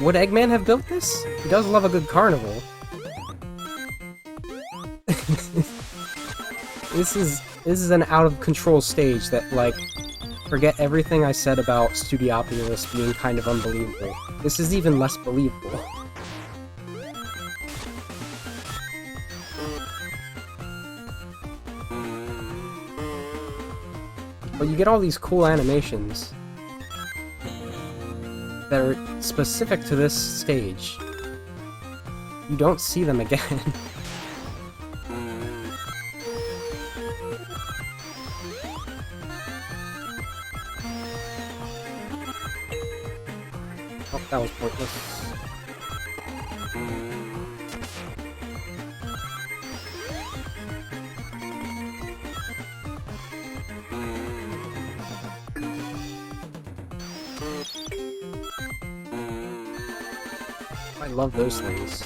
Would Eggman have built this? He does love a good carnival. This is an out-of-control stage that, like, forget everything I said about Studiopolis being kind of unbelievable. This is even less believable. But you get all these cool animations that are specific to this stage. You don't see them again. Oh, that was pointless. I love those things.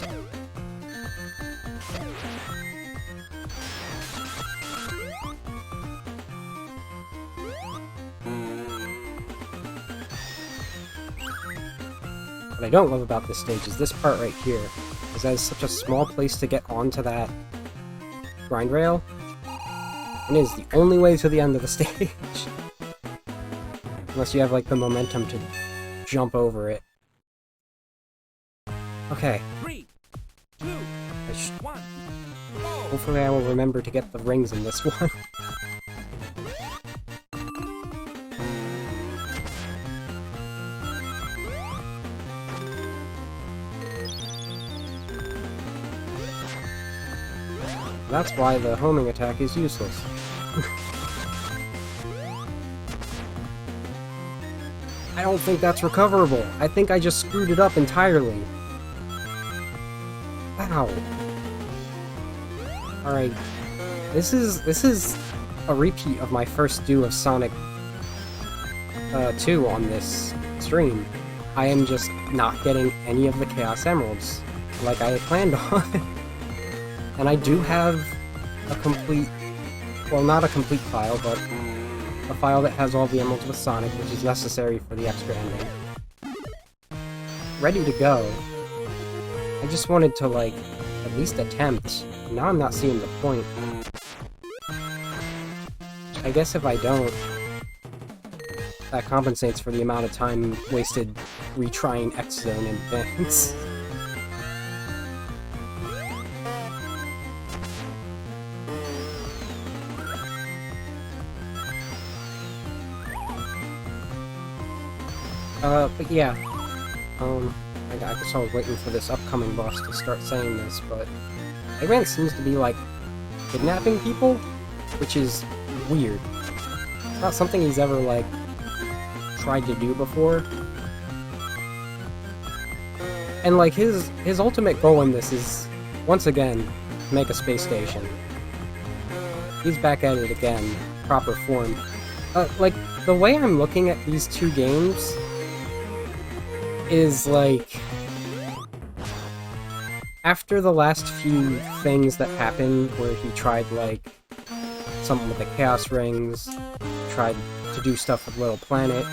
What I don't love about this stage is this part right here, because that is such a small place to get onto that grind rail, and it is the only way to the end of the stage. Unless you have, like, the momentum to jump over it. Okay. 3, 2, I sh 1, go! hopefully I will remember to get the rings in this one. That's why the homing attack is useless. I don't think that's recoverable. I think I just screwed it up entirely. Wow. Alright. This is a repeat of my first do of Sonic 2 on this stream. I am just not getting any of the Chaos Emeralds like I had planned on. And I do have a complete, well, not a complete file, but a file that has all the emeralds with Sonic, which is necessary for the extra ending. Ready to go. I just wanted to, like, at least attempt. Now I'm not seeing the point. I guess if I don't, that compensates for the amount of time wasted retrying X Zone in advance. But yeah, I guess I was waiting for this upcoming boss to start saying this, but Eggman seems to be, like, kidnapping people, which is weird. It's not something he's ever, like, tried to do before. And, like, his ultimate goal in this is, once again, make a space station. He's back at it again, proper form. Like, the way I'm looking at these two games is, like, after the last few things that happened where he tried, like, something with the Chaos Rings, tried to do stuff with Little Planet,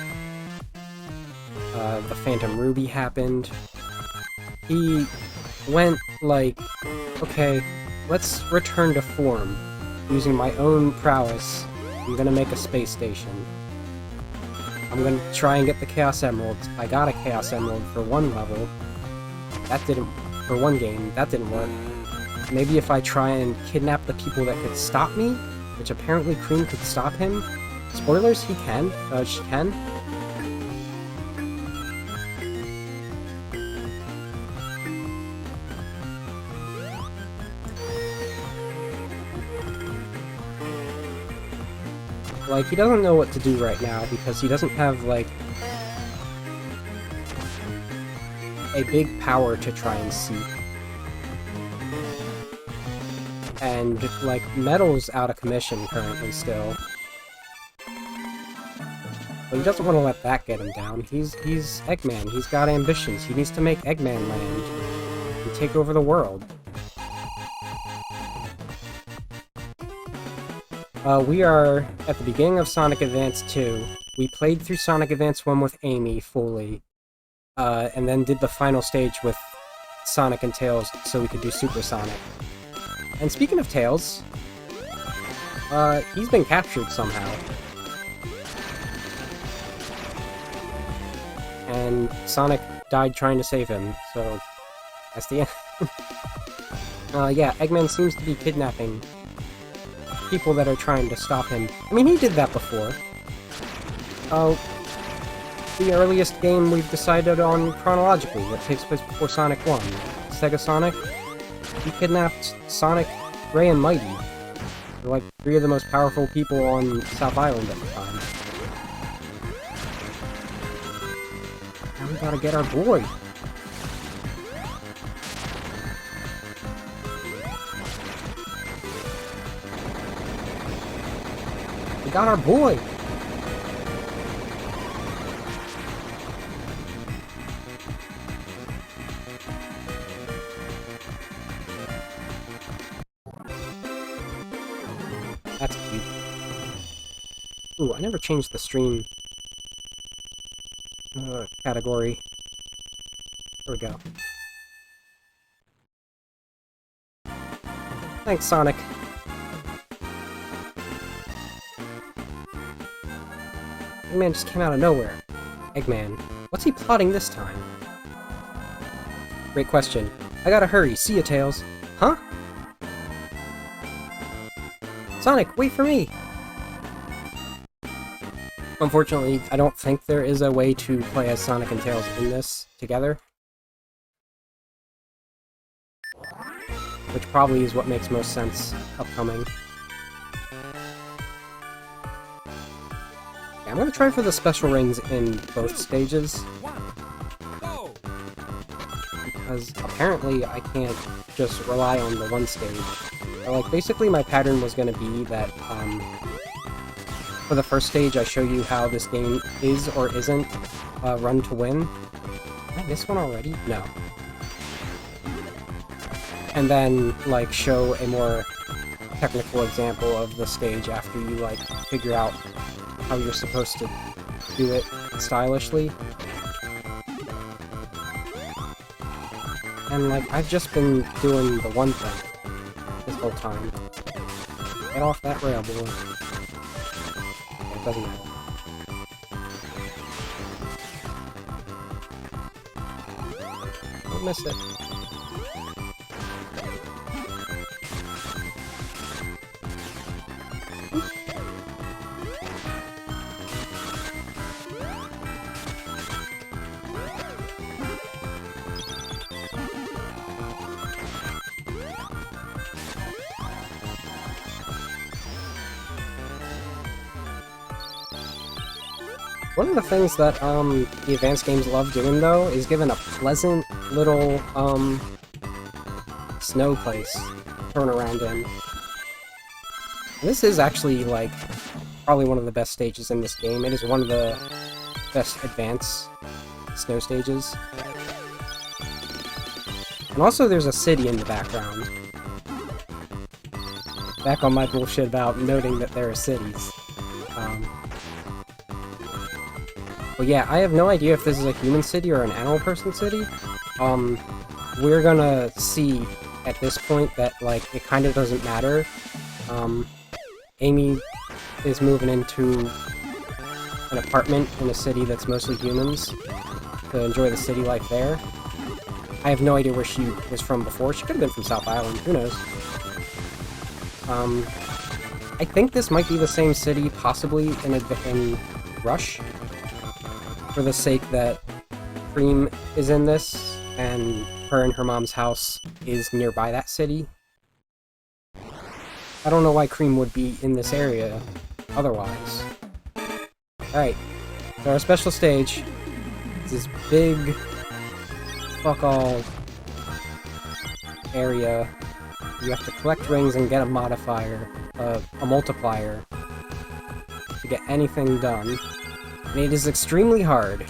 the Phantom Ruby happened, he went, like, okay, let's return to form. Using my own prowess, I'm gonna make a space station. I'm gonna try and get the Chaos Emeralds. I got a Chaos Emerald for one level. That didn't... for one game, that didn't work. Maybe if I try and kidnap the people that could stop me, which apparently Cream could stop him. Spoilers, he can. She can. Like, he doesn't know what to do right now because he doesn't have, like, a big power to try and seek. And, like, Metal's out of commission currently still. But he doesn't want to let that get him down. He's Eggman. He's got ambitions. He needs to make Eggman Land and take over the world. We are at the beginning of Sonic Advance 2. We played through Sonic Advance 1 with Amy fully, and then did the final stage with Sonic and Tails so we could do Super Sonic. And speaking of Tails, he's been captured somehow. And Sonic died trying to save him, so that's the end. Yeah, Eggman seems to be kidnapping people that are trying to stop him. I mean, he did that before. The earliest game we've decided on chronologically, that takes place before Sonic 1. Sega Sonic. He kidnapped Sonic, Ray, and Mighty. They're like three of the most powerful people on South Island at the time. Now we gotta get our boy. We got our boy! That's cute. Ooh, I never changed the stream category. There we go. Thanks, Sonic. Eggman just came out of nowhere. Eggman, what's he plotting this time? Great question. I gotta hurry. See ya, Tails. Huh? Sonic, wait for me! Unfortunately, I don't think there is a way to play as Sonic and Tails in this together. Which probably is what makes most sense upcoming. Yeah, I'm gonna try for the special rings in both stages. Go! Because apparently I can't just rely on the one stage. Like, basically my pattern was gonna be that, for the first stage I show you how this game is or isn't run to win. Did I miss one already? No. And then, like, show a more technical example of the stage after you, like, figure out how you're supposed to do it stylishly. And, like, I've just been doing the one thing this whole time. Get off that rail, boy. It doesn't matter. Don't miss it. One of the things that the advanced games love doing, though, is giving a pleasant little snow place to turn around in. This is actually, like, probably one of the best stages in this game. It is one of the best advanced snow stages. And also there's a city in the background. Back on my bullshit about noting that there are cities. But yeah, I have no idea if this is a human city or an animal person city. We're gonna see at this point that, like, it kind of doesn't matter. Amy is moving into an apartment in a city that's mostly humans to enjoy the city life there. I have no idea where she was from before. She could have been from South Island. Who knows? I think this might be the same city, possibly in Rush, for the sake that Cream is in this, and her and her mom's house is nearby that city. I don't know why Cream would be in this area otherwise. Alright, so our special stage is this big fuck-all area. You have to collect rings and get a modifier, a multiplier, to get anything done. And it is extremely hard.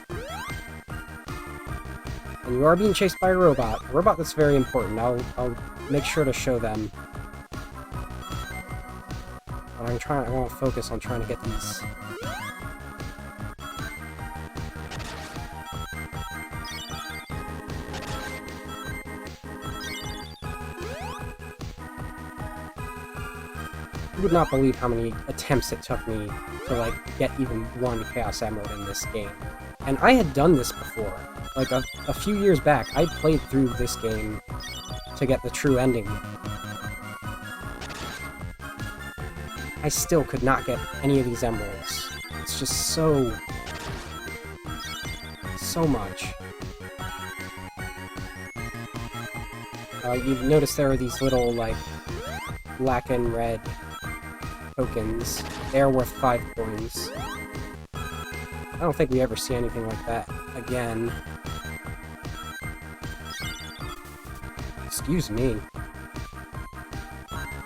And you are being chased by a robot. A robot that's very important. I'll make sure to show them. But I want to focus on trying to get these. You would not believe how many attempts it took me to, like, get even one Chaos Emerald in this game. And I had done this before. Like, a few years back, I played through this game to get the true ending. I still could not get any of these emeralds. It's just so much. You notice there are these little, like, black and red tokens. They're worth 5 coins. I don't think we ever see anything like that again. Excuse me.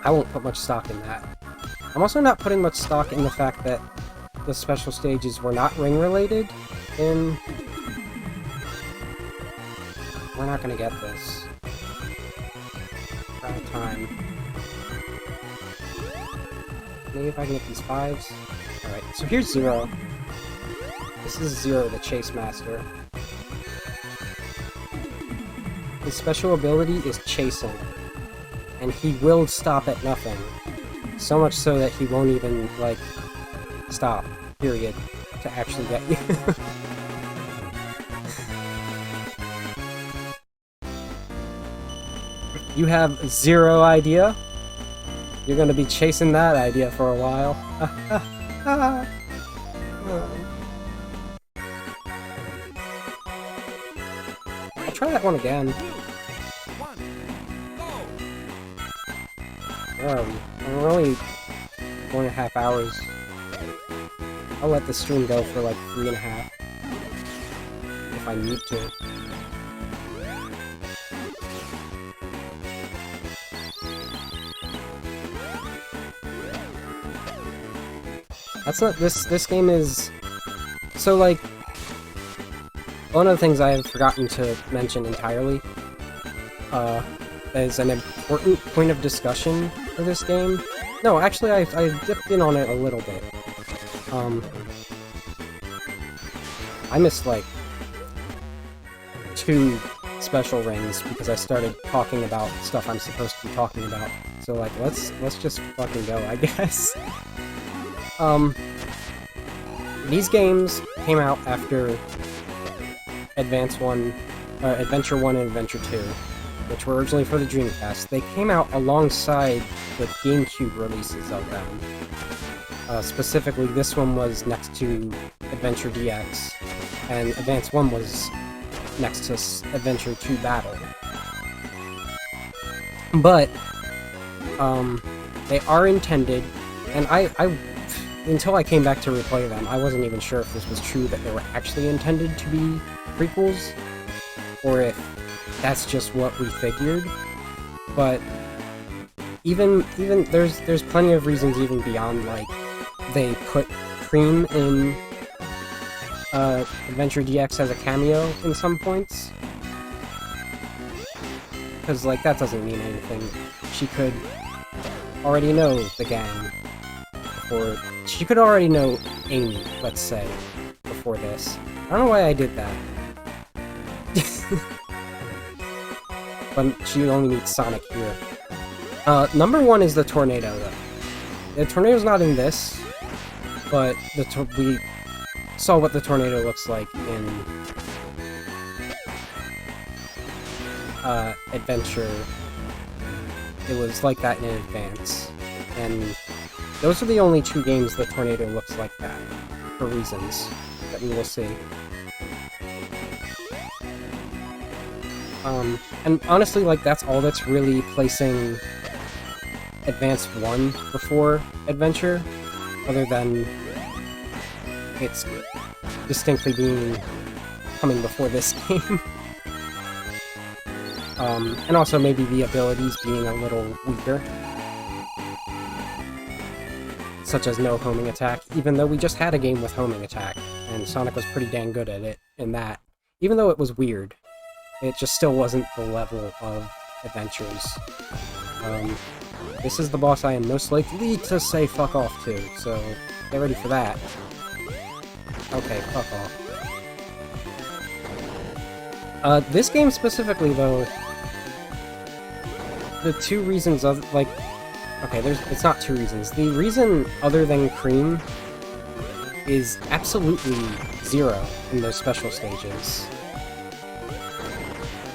I won't put much stock in that. I'm also not putting much stock in the fact that the special stages were not ring-related, and we're not gonna get this. Out of time. Maybe if I can get these 5s. Alright, so here's Zero. This is Zero, the Chase Master. His special ability is chasing. And he will stop at nothing. So much so that he won't even, like, stop. Period. to actually get you. You have zero idea? You're gonna be chasing that idea for a while. I'll try that one again. 2, 1, go! We're only 1.5 hours. I'll let the stream go for like 3.5. If I need to. That's not this game is so like one of the things I have forgotten to mention entirely is an important point of discussion for this game. No, actually I dipped in on it a little bit. I missed like 2 special rings because I started talking about stuff I'm supposed to be talking about. So like let's just fucking go, I guess. These games came out after Advance 1, Adventure 1 and Adventure 2, which were originally for the Dreamcast. They came out alongside the GameCube releases of them. Specifically, this one was next to Adventure DX, and Advance 1 was next to Adventure 2 Battle. But, they are intended, and I until I came back to replay them, I wasn't even sure if this was true that they were actually intended to be prequels, or if that's just what we figured. But even there's plenty of reasons even beyond like they put Cream in Adventure DX as a cameo in some points, because like that doesn't mean anything. She could already know the gang. Or she could already know Amy, let's say, before this. I don't know why I did that. But she only meets Sonic here. Number 1 is the tornado, though. The tornado's not in this, but we saw what the tornado looks like in Adventure. It was like that in Advance. And those are the only 2 games the tornado looks like that, for reasons that we will see. And honestly, like, that's all that's really placing Advance 1 before Adventure, other than it's distinctly coming before this game. And also maybe the abilities being a little weaker. Such as no homing attack, even though we just had a game with homing attack, and Sonic was pretty dang good at it in that. Even though it was weird, it just still wasn't the level of Adventures. This is the boss I am most likely to say fuck off to, so get ready for that. Okay, fuck off. This game specifically, though, the 2 reasons of, like, okay, it's not 2 reasons. The reason other than Cream is absolutely 0 in those special stages.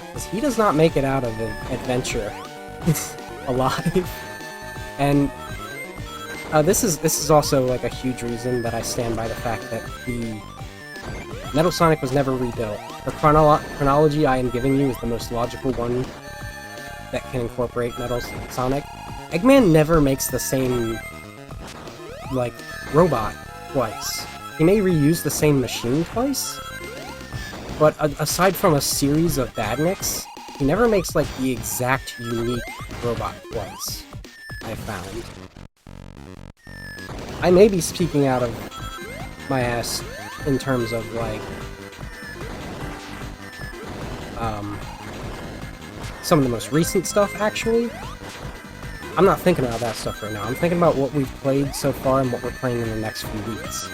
Because he does not make it out of Adventure alive. And this is also like a huge reason that I stand by the fact that the Metal Sonic was never rebuilt. The chronology I am giving you is the most logical one that can incorporate Metal Sonic. Eggman never makes the same, like, robot twice. He may reuse the same machine twice, but aside from a series of badniks, he never makes, like, the exact unique robot twice, I found. I may be speaking out of my ass in terms of, like, some of the most recent stuff, actually. I'm not thinking about that stuff right now. I'm thinking about what we've played so far and what we're playing in the next few weeks.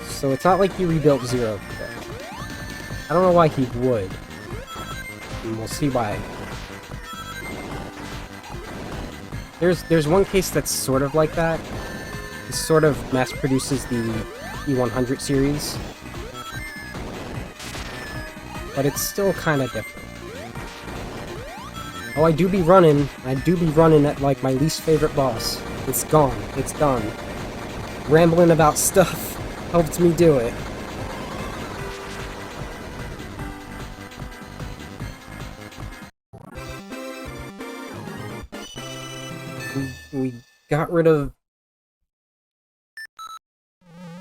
So it's not like he rebuilt Zero there. I don't know why he would. And we'll see why. There's one case that's sort of like that. It sort of mass produces the E100 series, but it's still kind of different. Oh, I do be running at like my least favorite boss. It's gone. It's done. Rambling about stuff helped me do it. We got rid of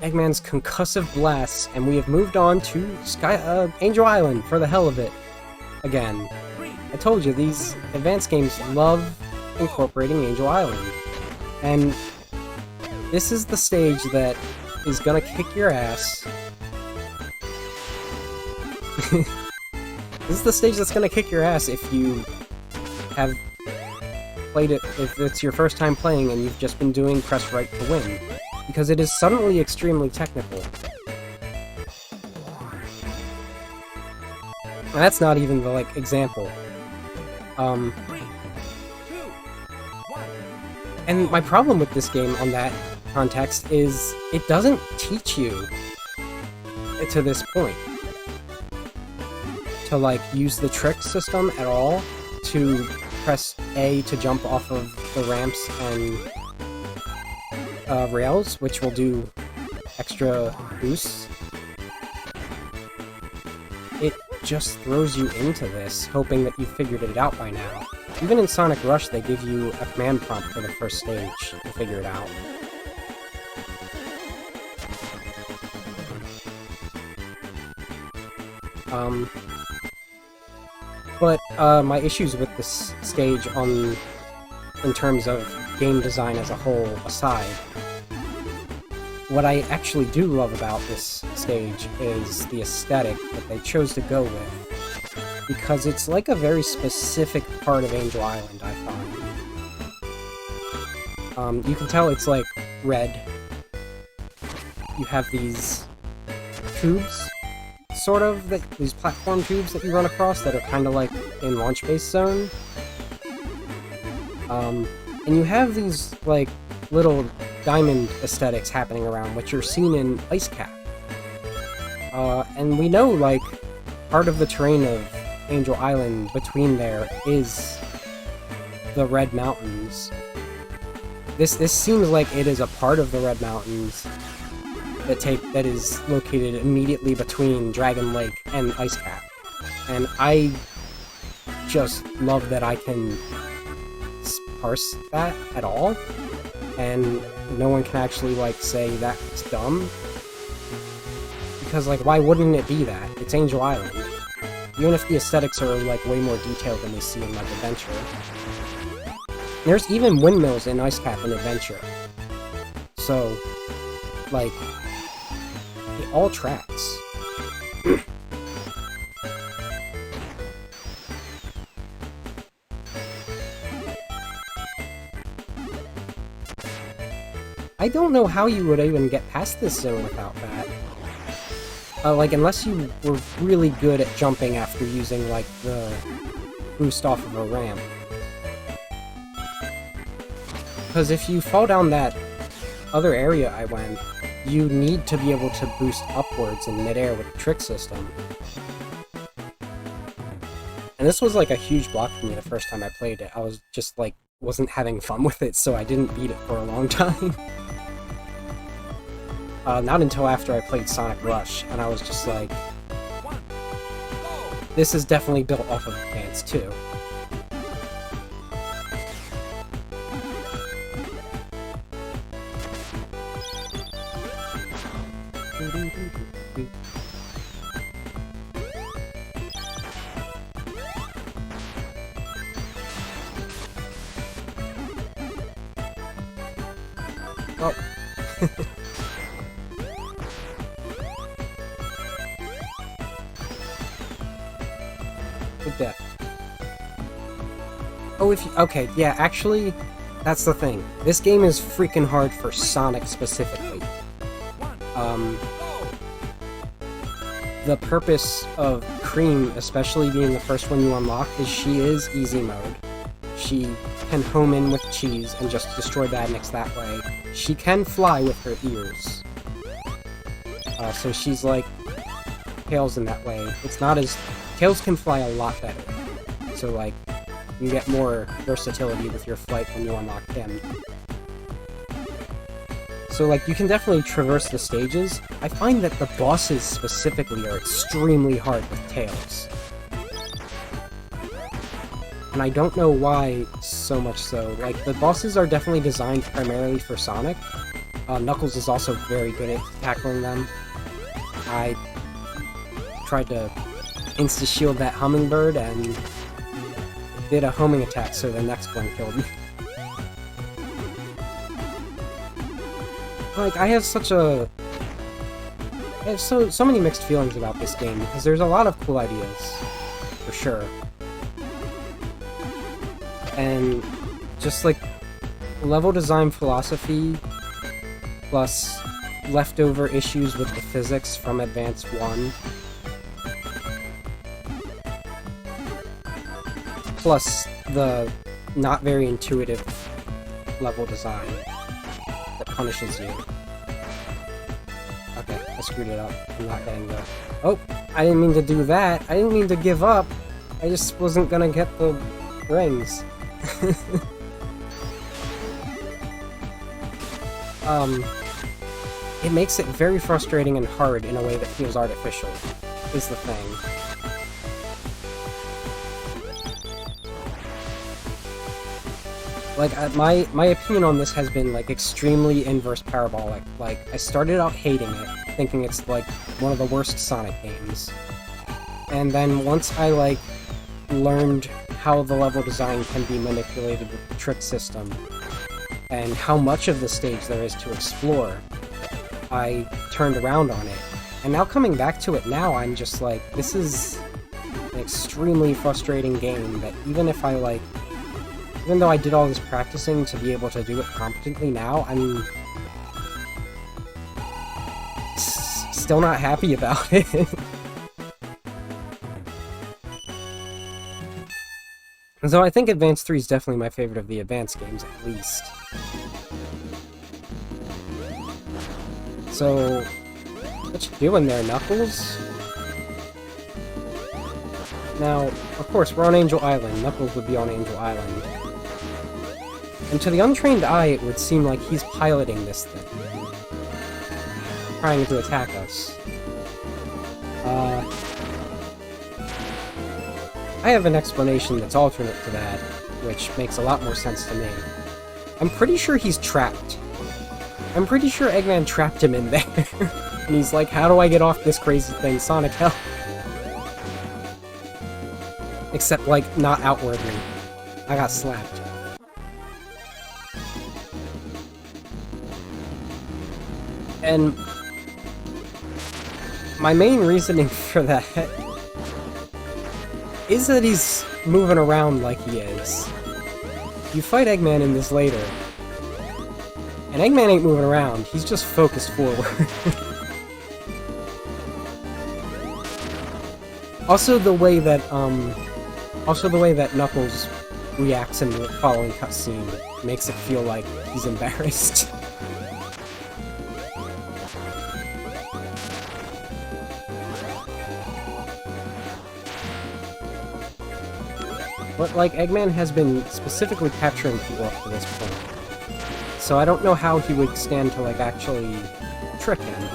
Eggman's concussive blasts, and we have moved on to Angel Island for the hell of it. Again. I told you, these advanced games love incorporating Angel Island. And this is the stage that is gonna kick your ass. This is the stage that's gonna kick your ass if you have played it, if it's your first time playing and you've just been doing press right to win. Because it is suddenly extremely technical. And that's not even the, like, example. And my problem with this game on that context is it doesn't teach you to this point to, like, use the trick system at all, to press A to jump off of the ramps and rails, which will do extra boosts. It just throws you into this, hoping that you figured it out by now. Even in Sonic Rush, they give you a command prompt for the first stage to figure it out. But my issues with this stage in terms of game design as a whole aside, what I actually do love about this stage is the aesthetic that they chose to go with, because it's like a very specific part of Angel Island, I find. You can tell it's like red. You have these tubes, sort of, these platform tubes that you run across that are kind of like in Launch Base Zone. And you have these, like, little diamond aesthetics happening around, which are seen in Ice Cap. And we know, like, part of the terrain of Angel Island between there is the Red Mountains. This seems like it is a part of the Red Mountains that is located immediately between Dragon Lake and Ice Cap. And I just love that I can parse that at all, and no one can actually, like, say that's dumb. Because, like, why wouldn't it be that? It's Angel Island. Even if the aesthetics are, like, way more detailed than we see in, like, Adventure. There's even windmills in Ice Cap in Adventure. So, like, it all tracks. I don't know how you would even get past this zone without that. Like, unless you were really good at jumping after using, like, the boost off of a ramp. Because if you fall down that other area I went, you need to be able to boost upwards in midair with the trick system. And this was, like, a huge block for me the first time I played it. I was just, like, wasn't having fun with it, so I didn't beat it for a long time. Not until after I played Sonic Rush, and I was just like, this is definitely built off of Advance 2. Oh. Good death. Oh, okay, yeah, actually, that's the thing. This game is freaking hard for Sonic specifically. The purpose of Cream, especially being the first one you unlock, is she is easy mode. she can home in with cheese and just destroy badniks that way. She can fly with her ears. So she's like Tails in that way. It's not as... Tails can fly a lot better. So, like, you get more versatility with your flight when you unlock him. So, like, you can definitely traverse the stages. I find that the bosses specifically are extremely hard with Tails. And I don't know why so much so. Like, the bosses are definitely designed primarily for Sonic. Knuckles is also very good at tackling them. I tried to insta-shield that hummingbird and did a homing attack, so the next one killed me. Like, I have so many mixed feelings about this game, because there's a lot of cool ideas, for sure. And just, like, level design philosophy, plus leftover issues with the physics from Advance 1, plus the not very intuitive level design that punishes you. Okay, I screwed it up. I'm not getting the... Oh! I didn't mean to do that! I didn't mean to give up! I just wasn't gonna get the rings. It makes it very frustrating and hard in a way that feels artificial, is the thing. Like, my opinion on this has been, like, extremely inverse parabolic. Like, I started out hating it, thinking it's, like, one of the worst Sonic games. And then once I, like, learned how the level design can be manipulated with the trick system, and how much of the stage there is to explore, I turned around on it. And now coming back to it now, I'm just like, this is an extremely frustrating game that even if I, like, even though I did all this practicing to be able to do it competently now, I'm still not happy about it. So I think Advance 3 is definitely my favorite of the Advance games, at least. So, what you doing there, Knuckles? Now, of course, we're on Angel Island. Knuckles would be on Angel Island. And to the untrained eye, it would seem like he's piloting this thing, trying to attack us. I have an explanation that's alternate to that, which makes a lot more sense to me. I'm pretty sure he's trapped. I'm pretty sure Eggman trapped him in there. And he's like, how do I get off this crazy thing? Sonic, help! Except, like, not outwardly. I got slapped. And my main reasoning for that is that he's moving around like he is. You fight Eggman in this later, and Eggman ain't moving around, he's just focused forward. Also the way that Knuckles reacts in the following cutscene makes it feel like he's embarrassed. But, like, Eggman has been specifically capturing people up to this point. So I don't know how he would stand to, like, actually trick him.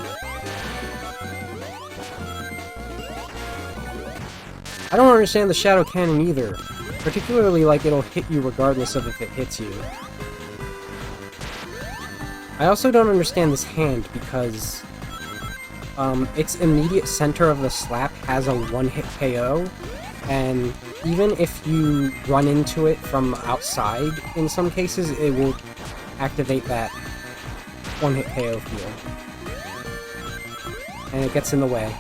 I don't understand the Shadow Cannon either. Particularly, like, it'll hit you regardless of if it hits you. I also don't understand this hand because its immediate center of the slap has a one-hit KO, and even if you run into it from outside, in some cases, it will activate that one-hit KO field. And it gets in the way.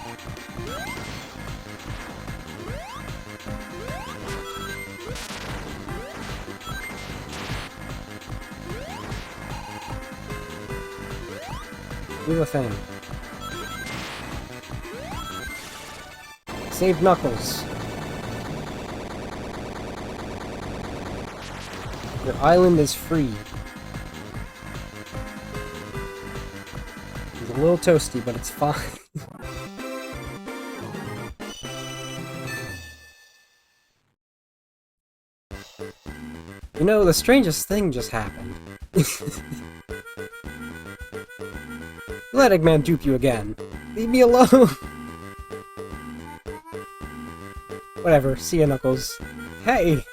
Do the thing. Save Knuckles. Your island is free. It's a little toasty, but it's fine. You know, the strangest thing just happened. Let Eggman dupe you again. Leave me alone! Whatever, see ya, Knuckles. Hey!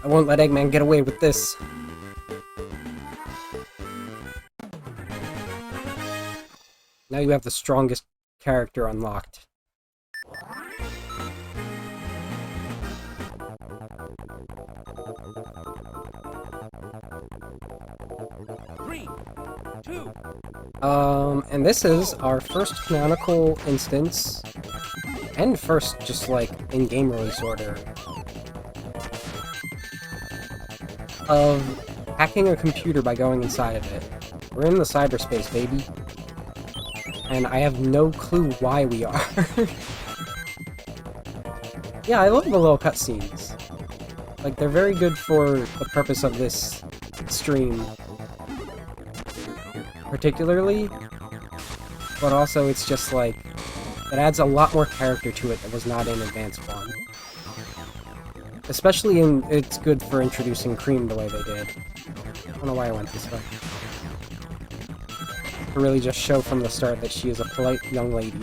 I won't let Eggman get away with this. Now you have the strongest character unlocked. Three, two, And this is our first canonical instance, and first just like in-game release order, of hacking a computer by going inside of it. We're in the cyberspace, baby. And I have no clue why we are. Yeah, I love the little cutscenes. Like, they're very good for the purpose of this stream. Particularly. But also, it's just like, it adds a lot more character to it that was not in Advance 1. Especially it's good for introducing Cream the way they did. I don't know why I went this way. To really just show from the start that she is a polite young lady.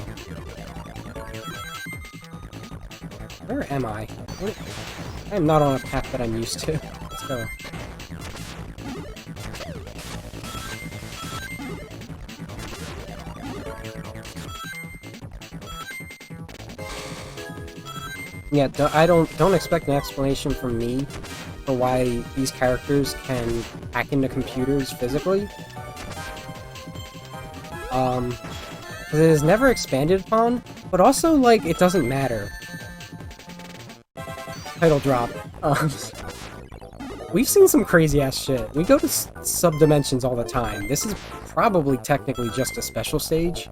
Where am I? I am not on a path that I'm used to. Let's go. Yeah, don't expect an explanation from me for why these characters can hack into computers physically. Because it is never expanded upon, but also, like, it doesn't matter. Title drop. We've seen some crazy-ass shit. We go to sub-dimensions all the time. This is probably technically just a special stage.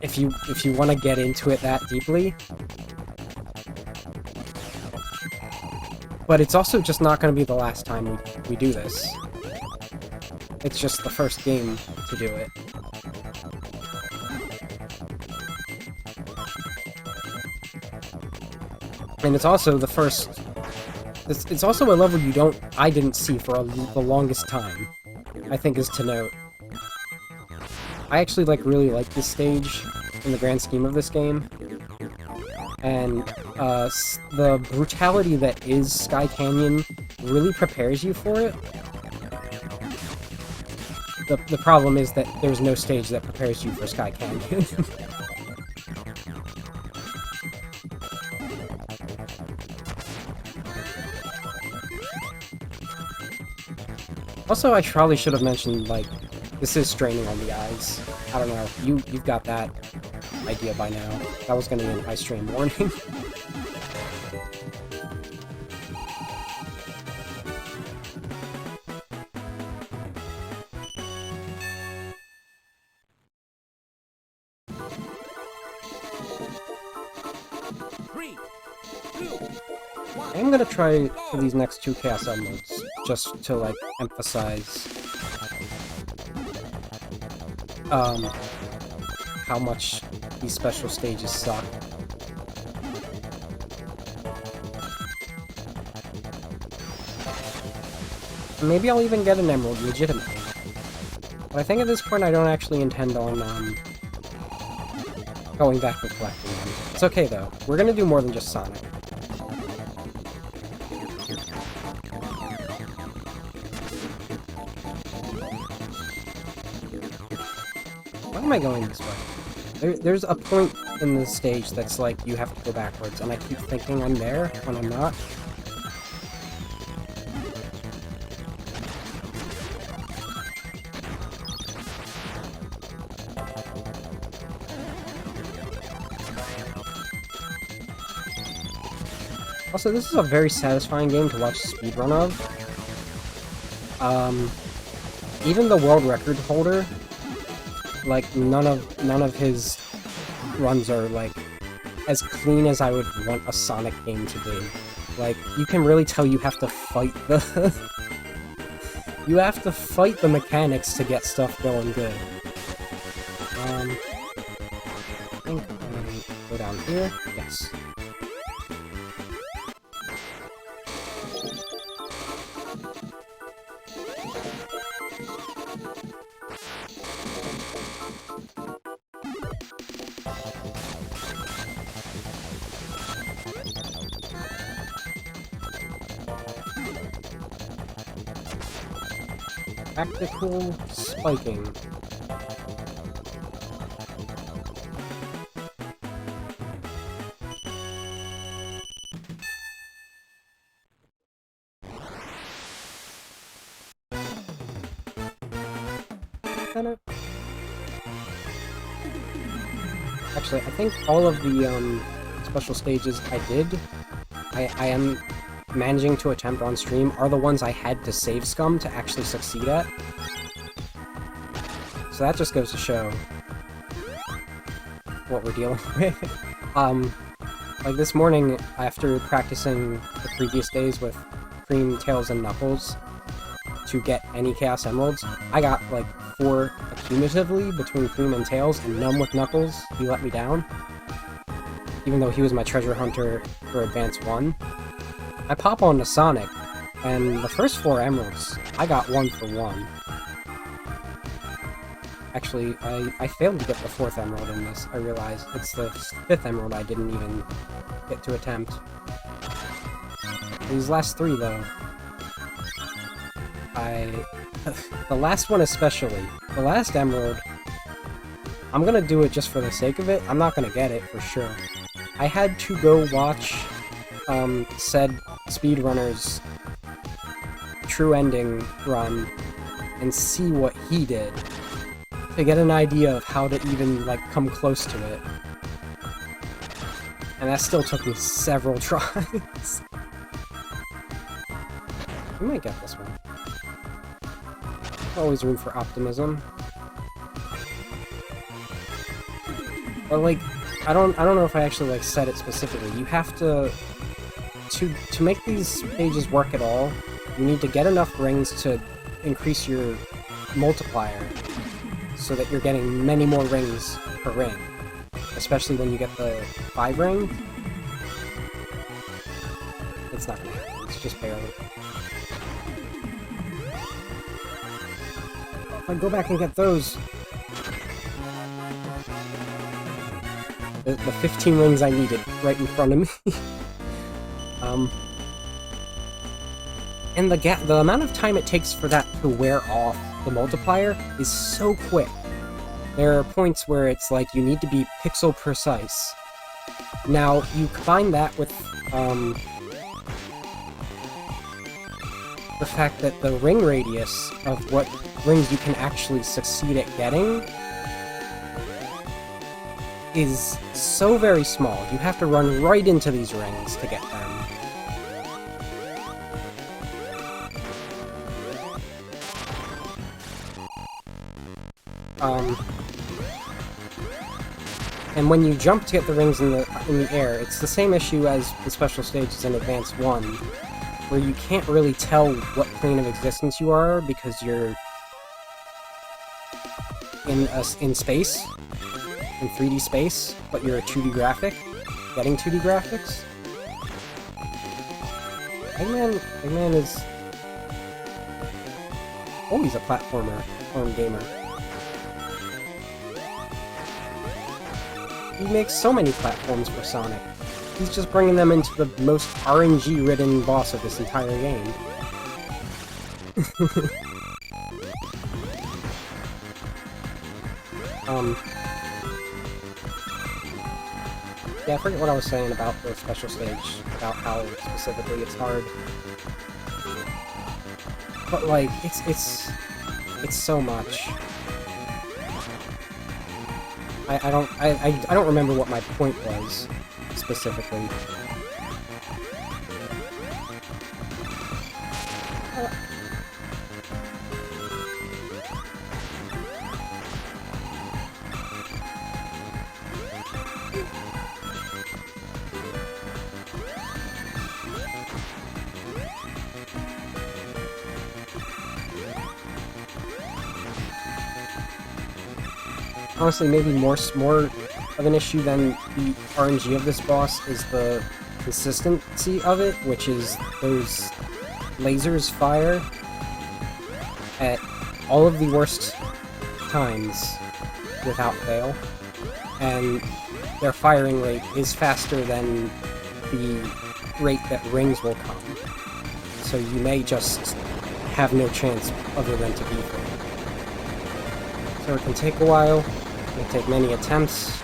If you want to get into it that deeply. But it's also just not going to be the last time we do this. It's just the first game to do it. And it's also the first... It's also a level I didn't see for the longest time, I think is to note. I actually, really like this stage in the grand scheme of this game. And, the brutality that is Sky Canyon really prepares you for it. The problem is that there's no stage that prepares you for Sky Canyon. Also, I probably should have mentioned, this is straining on the eyes. I don't know, you've got that idea by now. That was gonna be an eye strain warning. I'm gonna try for these next two Chaos Emeralds, just to, emphasize, how much these special stages suck. Maybe I'll even get an Emerald, legitimately. But I think at this point I don't actually intend on, going back and collecting them. It's okay, though. We're gonna do more than just Sonic. Why am I going this way? There's a point in the stage that's you have to go backwards, and I keep thinking I'm there when I'm not. Also, this is a very satisfying game to watch a speedrun of. Even the world record holder, none of his runs are, as clean as I would want a Sonic game to be. Like, you can really tell you have to fight the... you have to fight the mechanics to get stuff going good. I think I go down here. Yes. Tactical spiking. Actually, I think all of the special stages I am managing to attempt on stream are the ones I had to save scum to actually succeed at. So that just goes to show what we're dealing with. Like this morning, after practicing the previous days with Cream, Tails, and Knuckles to get any Chaos Emeralds, I got like 4 accumulatively between Cream and Tails, and none with Knuckles. He let me down. Even though he was my treasure hunter for Advance 1. I pop on to Sonic, and the first 4 emeralds, I got 1 for 1. Actually, I failed to get the 4th emerald in this, I realized. It's the 5th emerald I didn't even get to attempt. These last 3, though, the last one especially, the last emerald, I'm gonna do it just for the sake of it. I'm not gonna get it, for sure. I had to go watch said speedrunner's true ending run and see what he did to get an idea of how to even, like, come close to it. And that still took me several tries. We might get this one. Always room for optimism. But, like, I don't know if I actually, like, said it specifically. You have to make these pages work at all, you need to get enough rings to increase your multiplier so that you're getting many more rings per ring. Especially when you get the 5 ring. It's not gonna happen, it's just barely. If I go back and get those, the 15 rings I needed right in front of me. And the amount of time it takes for that to wear off the multiplier is so quick. There are points where it's like you need to be pixel precise. Now, you combine that with the fact that the ring radius of what rings you can actually succeed at getting is so very small. You have to run right into these rings to get them. And when you jump to get the rings in the air, it's the same issue as the special stages in Advance 1, where you can't really tell what plane of existence you are because you're in space, in 3D space, but you're a 2D graphic, getting 2D graphics. Eggman is always a platformer or gamer. He makes so many platforms for Sonic. He's just bringing them into the most RNG-ridden boss of this entire game. Yeah, I forget what I was saying about the special stage, about how specifically it's hard. But, like, it's so much. I don't remember what my point was, specifically. honestly, maybe more of an issue than the RNG of this boss is the consistency of it, which is those lasers fire at all of the worst times without fail, and their firing rate is faster than the rate that rings will come, so you may just have no chance other than to beat them. So it can take a while, it can take many attempts.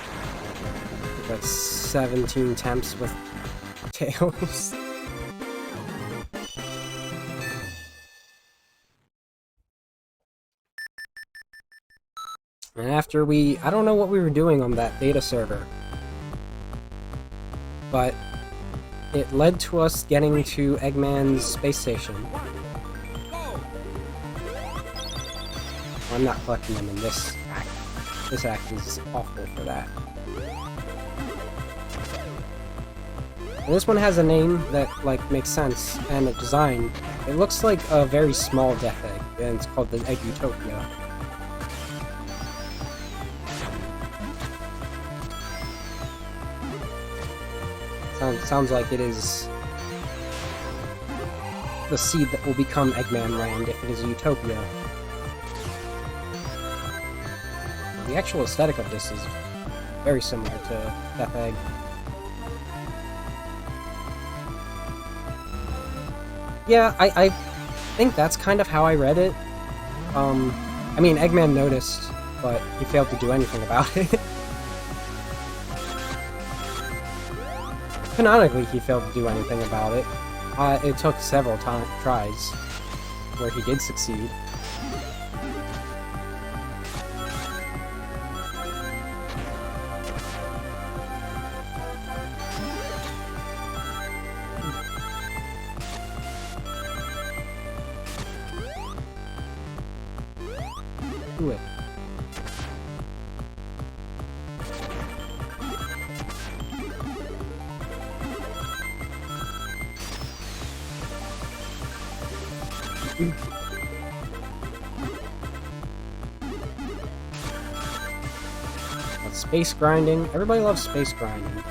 We've got 17 attempts with Tails. And after I don't know what we were doing on that data server, but it led to us getting to Eggman's space station. I'm not collecting them in this act. This act is awful for that. And this one has a name that, like, makes sense, and a design. It looks like a very small Death Egg, and it's called the Egg Utopia. Sounds like it is the seed that will become Eggman Land if it is a utopia. The actual aesthetic of this is very similar to Death Egg. Yeah, I think that's kind of how I read it. I mean, Eggman noticed, but he failed to do anything about it. Canonically, he failed to do anything about it. It took several tries where he did succeed. Do it. That's space grinding. Everybody loves space grinding.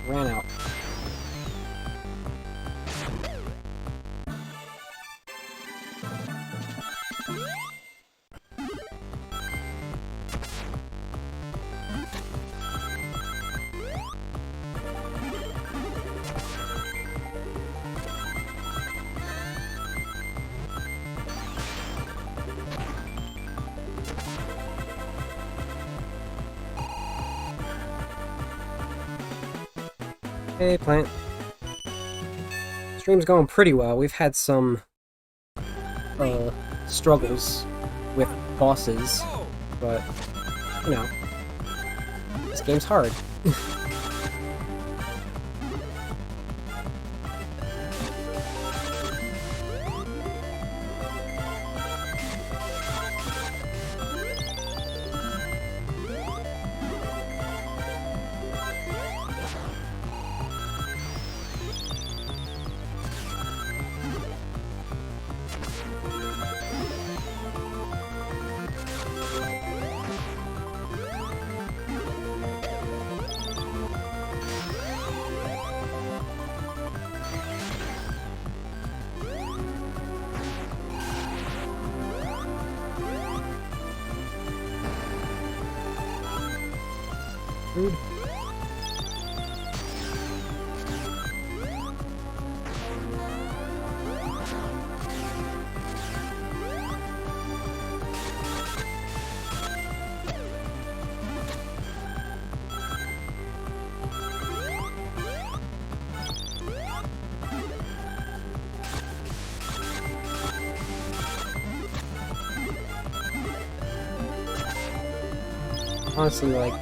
Ran out. Hey, Plant. Stream's going pretty well. We've had some struggles with bosses, but you know, this game's hard. Rude. honestly, like,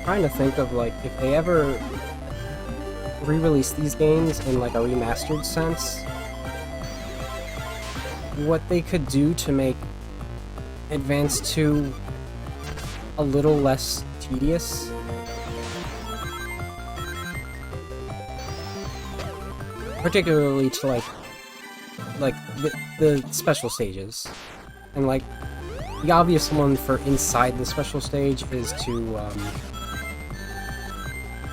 trying to think of, like, if they ever re-release these games in, like, a remastered sense, what they could do to make Advance 2 a little less tedious. Particularly to, like the special stages. And, like, the obvious one for inside the special stage is to,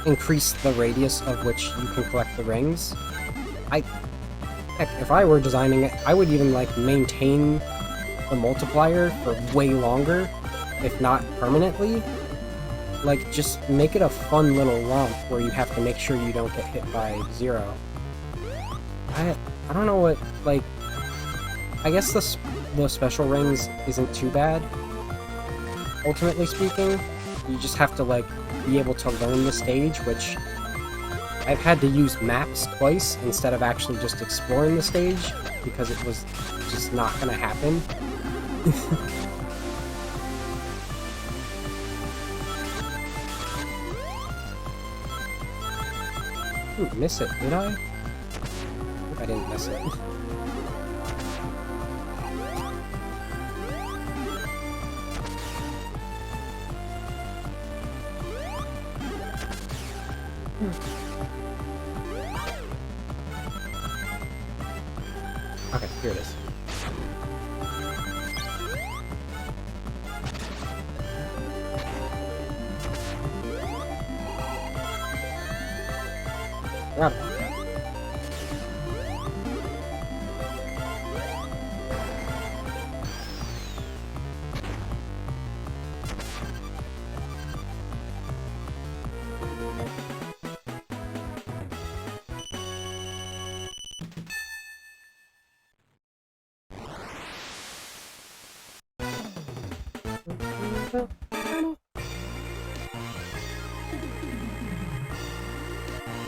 increase the radius of which you can collect the rings. Heck, if I were designing it, I would even, like, maintain the multiplier for way longer, if not permanently. Like, just make it a fun little romp where you have to make sure you don't get hit by Zero. I don't know what, like, I guess the special rings isn't too bad, ultimately speaking. You just have to, like, be able to learn the stage, which I've had to use maps twice instead of actually just exploring the stage, because it was just not gonna happen. Didn't miss it, did I? I think I didn't miss it. Okay, here it is. Forgot about that.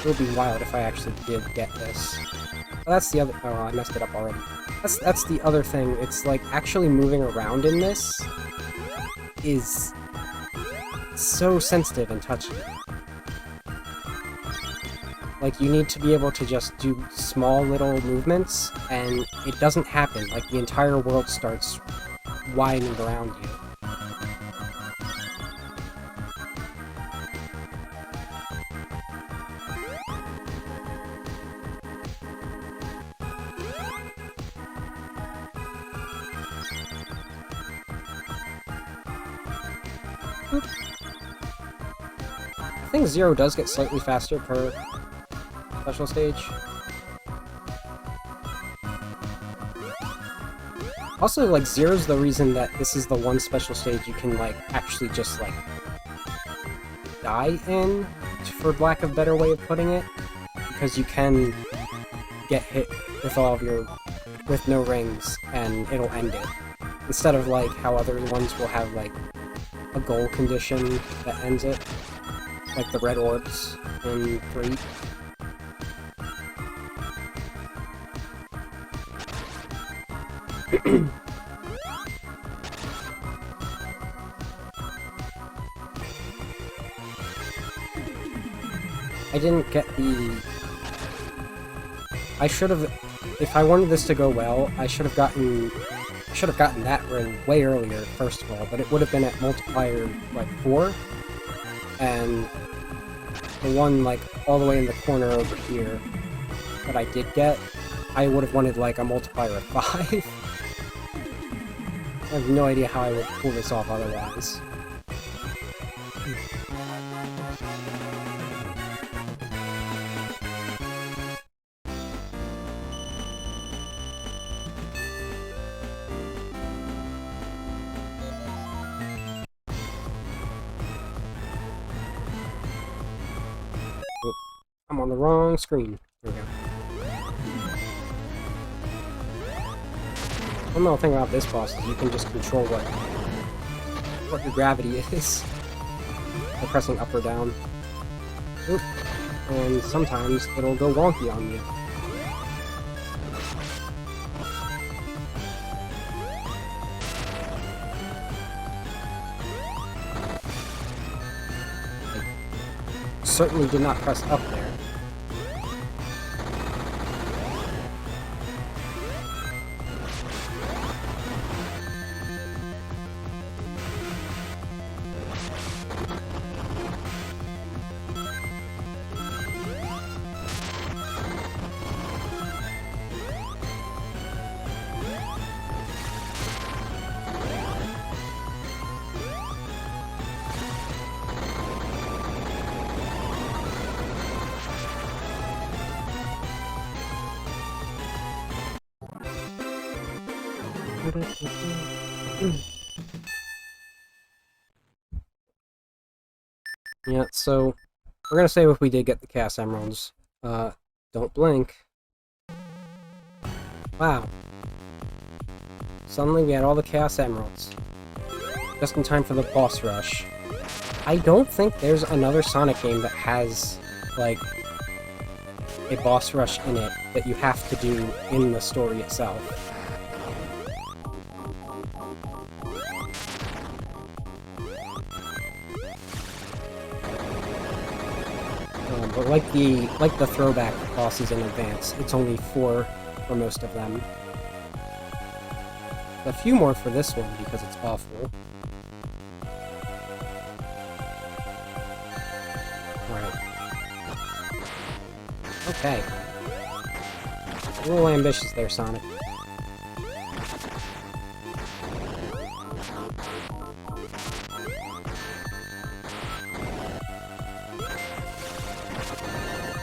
It would be wild if I actually did get this. Well, that's the other— oh, I messed it up already. That's the other thing. It's like, actually moving around in this is so sensitive and touchy. Like, you need to be able to just do small little movements, and it doesn't happen. Like, the entire world starts widening around you. I think Zero does get slightly faster per special stage. Also, like, Zero's the reason that this is the one special stage you can, like, actually just, like, die in, for lack of a better way of putting it. Because you can get hit with all of your— with no rings, and it'll end it. Instead of, like, how other ones will have, like, a goal condition that ends it. Like the red orbs in 3. I didn't get the— I should have— if I wanted this to go well, I should have gotten that ring way earlier, first of all, but it would have been at multiplier, like, 4, and the one, like, all the way in the corner over here that I did get, I would have wanted, like, a multiplier of 5. I have no idea how I would pull this off otherwise. I'm on the wrong screen. There we go. One little thing about this boss is you can just control what your gravity is by pressing up or down. Oop. And sometimes it'll go wonky on you. certainly did not press up there. Yeah, so we're gonna save if we did get the Chaos Emeralds. Don't blink. Wow. Suddenly we had all the Chaos Emeralds. Just in time for the boss rush. I don't think there's another Sonic game that has, like, a boss rush in it that you have to do in the story itself. But like the throwback bosses in Advance, it's only 4 for most of them. A few more for this one because it's awful. Right. Okay. A little ambitious there, Sonic.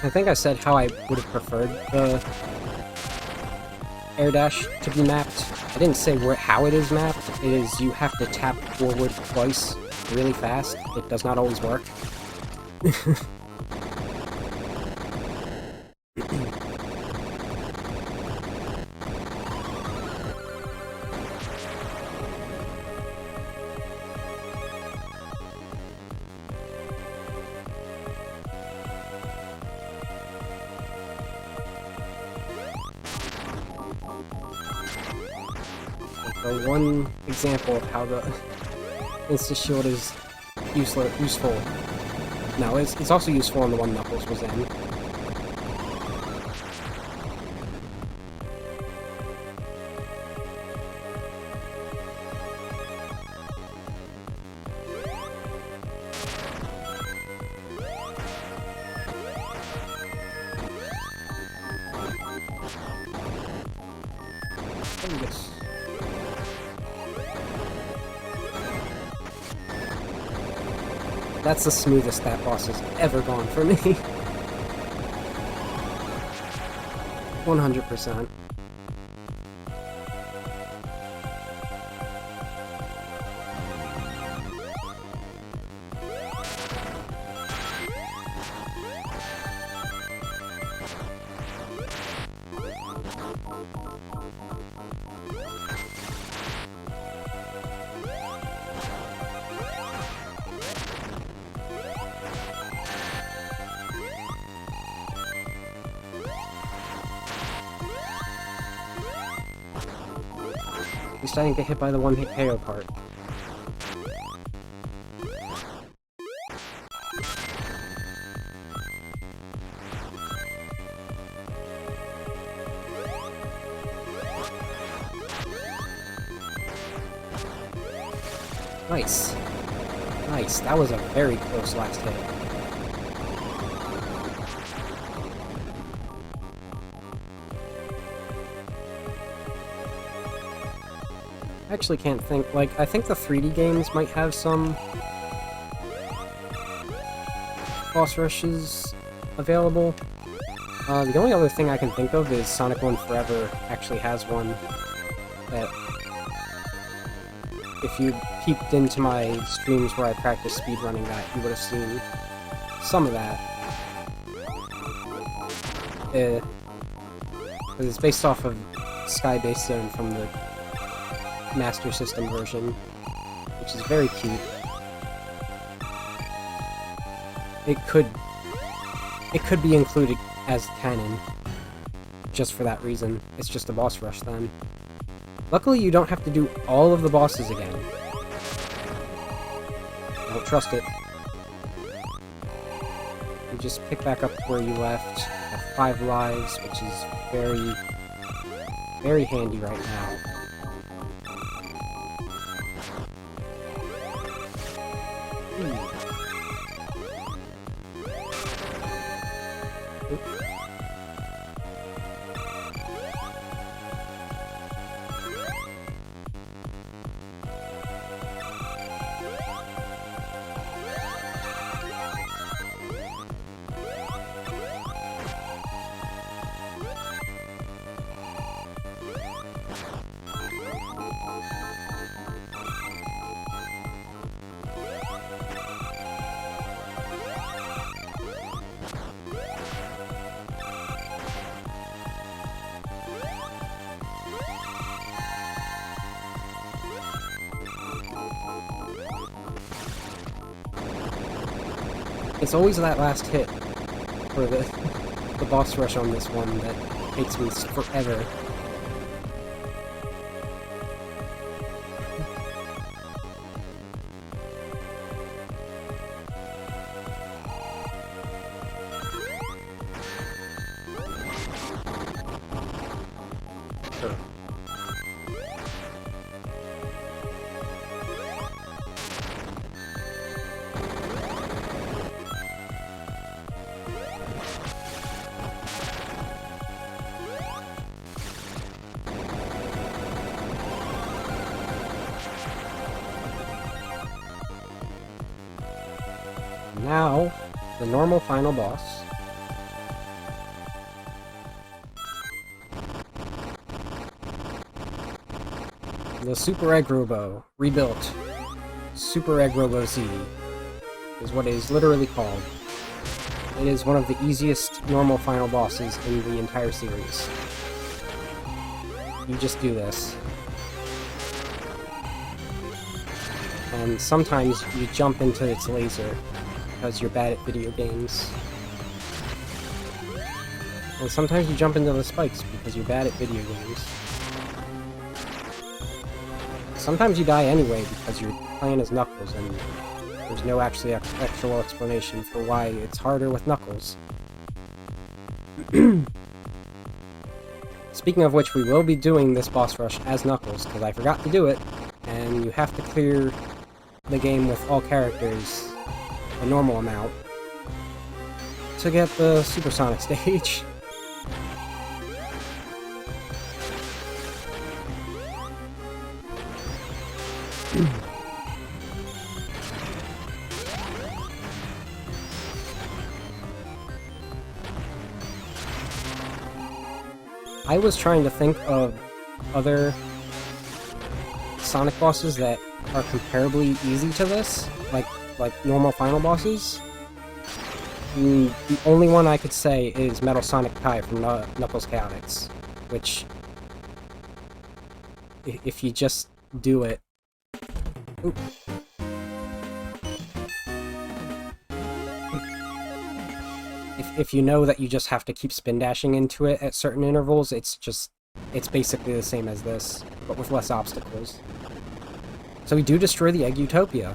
I think I said how I would have preferred the air dash to be mapped. I didn't say how it is mapped. It is you have to tap forward twice really fast. It does not always work. The one example of how the Insta-Shield is useful. No, it's also useful in the one Knuckles was in. Yes. That's the smoothest that boss has ever gone for me. 100%. At least I didn't get hit by the one-hit KO part. Nice. Nice. That was a very close last hit. I actually can't think, like, I think the 3D games might have some boss rushes available. The only other thing I can think of is Sonic 1 Forever actually has one that, if you peeped into my streams where I practice speedrunning that, you would have seen some of that. It's based off of Sky Base Zone from the Master System version, which is very cute. It could be included as canon, just for that reason. It's just a boss rush then. Luckily, you don't have to do all of the bosses again. I don't trust it. just pick back up where you left. You have 5 lives, which is very, very handy right now. It's always that last hit for the boss rush on this one that takes me forever. Sure. Now, the normal final boss. The Super Egg Robo, rebuilt. Super Egg Robo Z is what it is literally called. It is one of the easiest normal final bosses in the entire series. You just do this. And sometimes you jump into its laser because you're bad at video games. And sometimes you jump into the spikes because you're bad at video games. Sometimes you die anyway because you're playing as Knuckles and there's no actually actual explanation for why it's harder with Knuckles. Speaking of which, we will be doing this boss rush as Knuckles because I forgot to do it, and you have to clear the game with all characters a normal amount to get the Supersonic stage. I was trying to think of other Sonic bosses that are comparably easy to this, like normal final bosses. The only one I could say is Metal Sonic Kai from Knuckles Chaotix, which, if you just do it... Oop. If you know that you just have to keep spin dashing into it at certain intervals, it's basically the same as this, but with less obstacles. So we do destroy the Egg Utopia.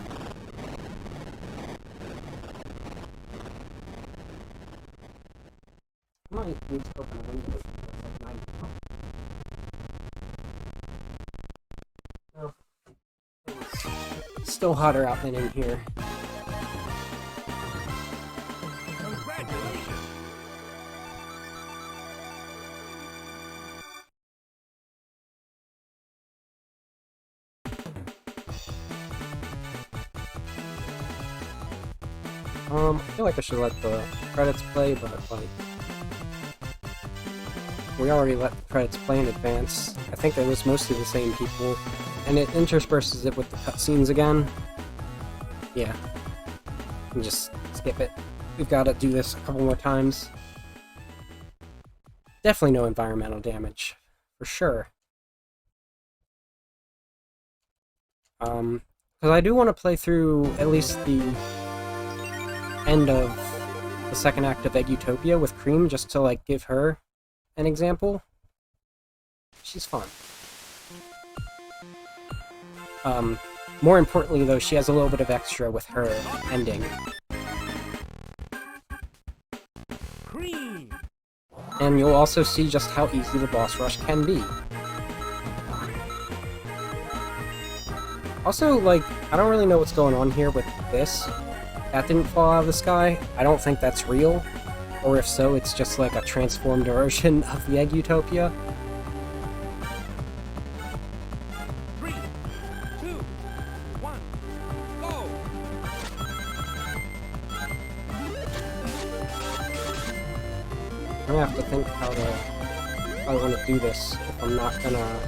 I might need to open a window. It's like 9 o'clock. Oh. It's still hotter out than in here. Congratulations! I feel like I should let the credits play, but like, we already let the credits play in advance. I think it was mostly the same people, and it intersperses it with the cutscenes again. Yeah, and just skip it. We've got to do this a couple more times. Definitely no environmental damage, for sure. Because I do want to play through at least the end of the second act of Egg Utopia with Cream, just to like give her an example. She's fun. More importantly though, she has a little bit of extra with her ending. Green. And you'll also see just how easy the boss rush can be. Also, like, I don't really know what's going on here with this. That didn't fall out of the sky. I don't think that's real. Or if so, it's just like a transformed version of the Egg Utopia. 3, 2, 1, go. I'm gonna have to think how I want to do this if I'm not gonna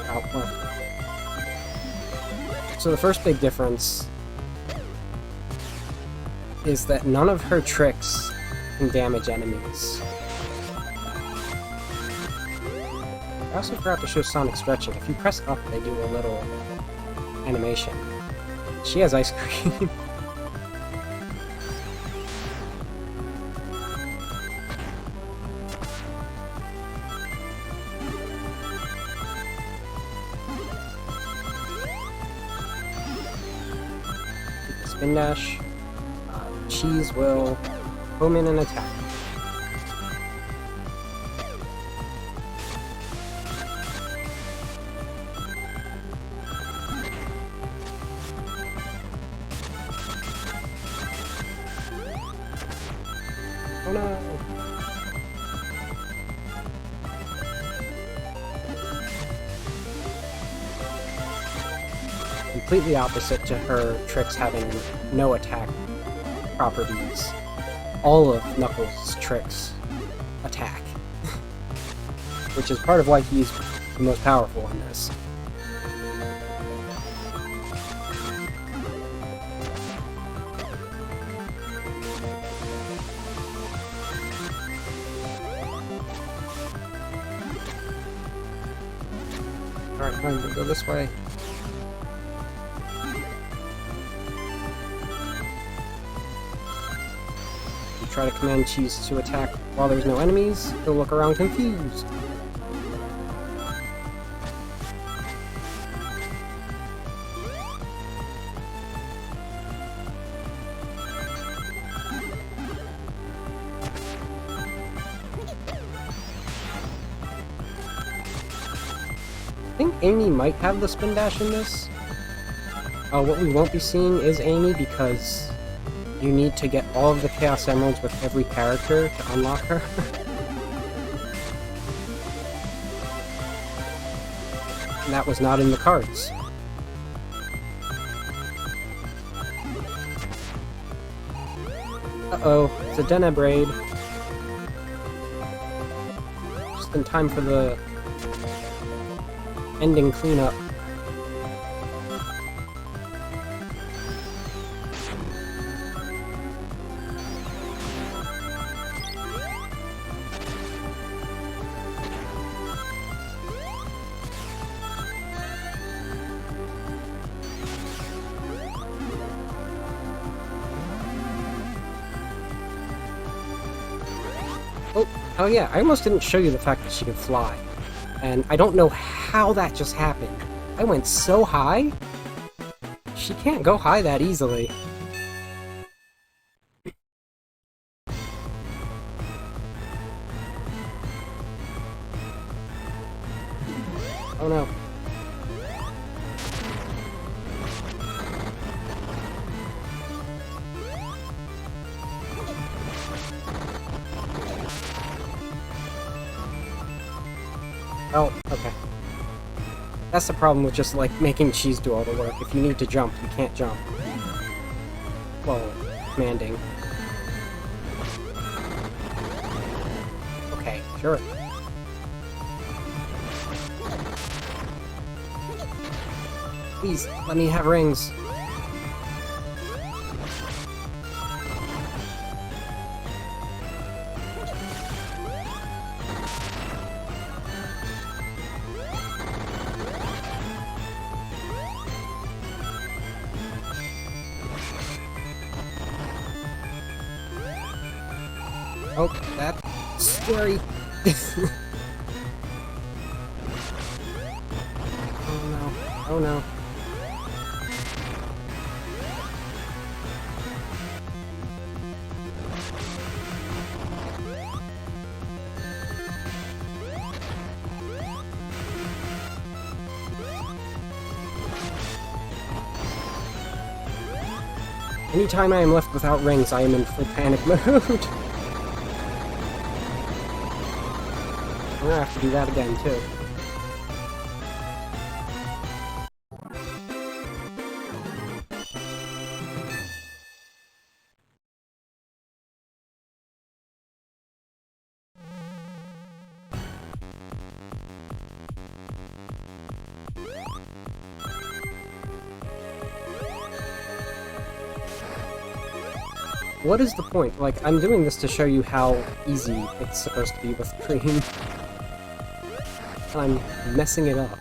outwork. So the first big difference is that none of her tricks can damage enemies. I also forgot to show Sonic stretching. If you press up, they do a little animation. She has ice cream. Spin dash. Cheese will home in and attack. Oh no! Completely opposite to her tricks having no attack properties. All of Knuckles' tricks attack. Which is part of why he's the most powerful in this. Alright, fine, we'll go this way. Try to command Cheese to attack while there's no enemies, he'll look around confused. I think Amy might have the spin dash in this. What we won't be seeing is Amy because you need to get all of the Chaos Emeralds with every character to unlock her. And that was not in the cards. Uh-oh, it's a Denebraid. Just in time for the ending cleanup. Oh yeah, I almost didn't show you the fact that she can fly. And I don't know how that just happened. I went so high? She can't go high that easily. Oh no. Oh, okay. That's the problem with just, like, making Cheese do all the work. If you need to jump, you can't jump. Well, commanding. Okay, sure. Please, let me have rings. Oh, that's scary. Oh no. Oh no. Anytime I am left without rings, I am in full panic mode. I'm gonna have to do that again, too. What is the point? Like, I'm doing this to show you how easy it's supposed to be with cream. I'm messing it up.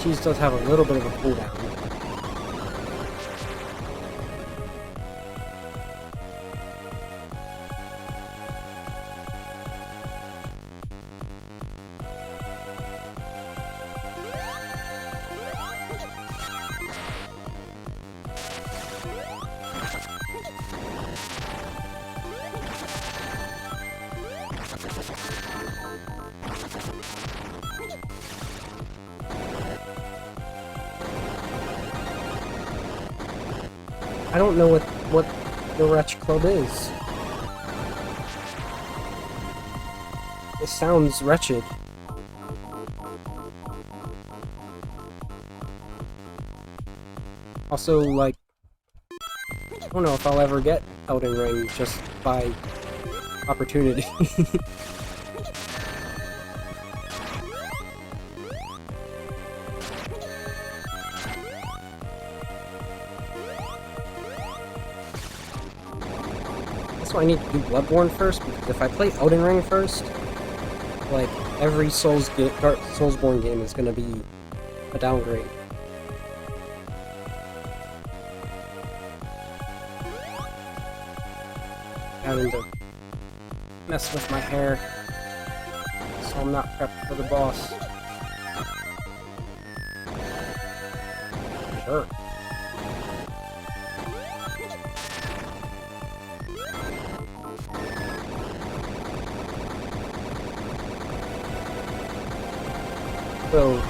Cheese does have a little bit of a cooldown. I don't know what the Wretch Club is. It sounds wretched. Also, like, I don't know if I'll ever get Elden Ring just by opportunity. That's why I need to do Bloodborne first, because if I play Elden Ring first, like, every Soulsborne game is gonna be a downgrade. Having to mess with my hair, so I'm not prepped for the boss. Sure. So,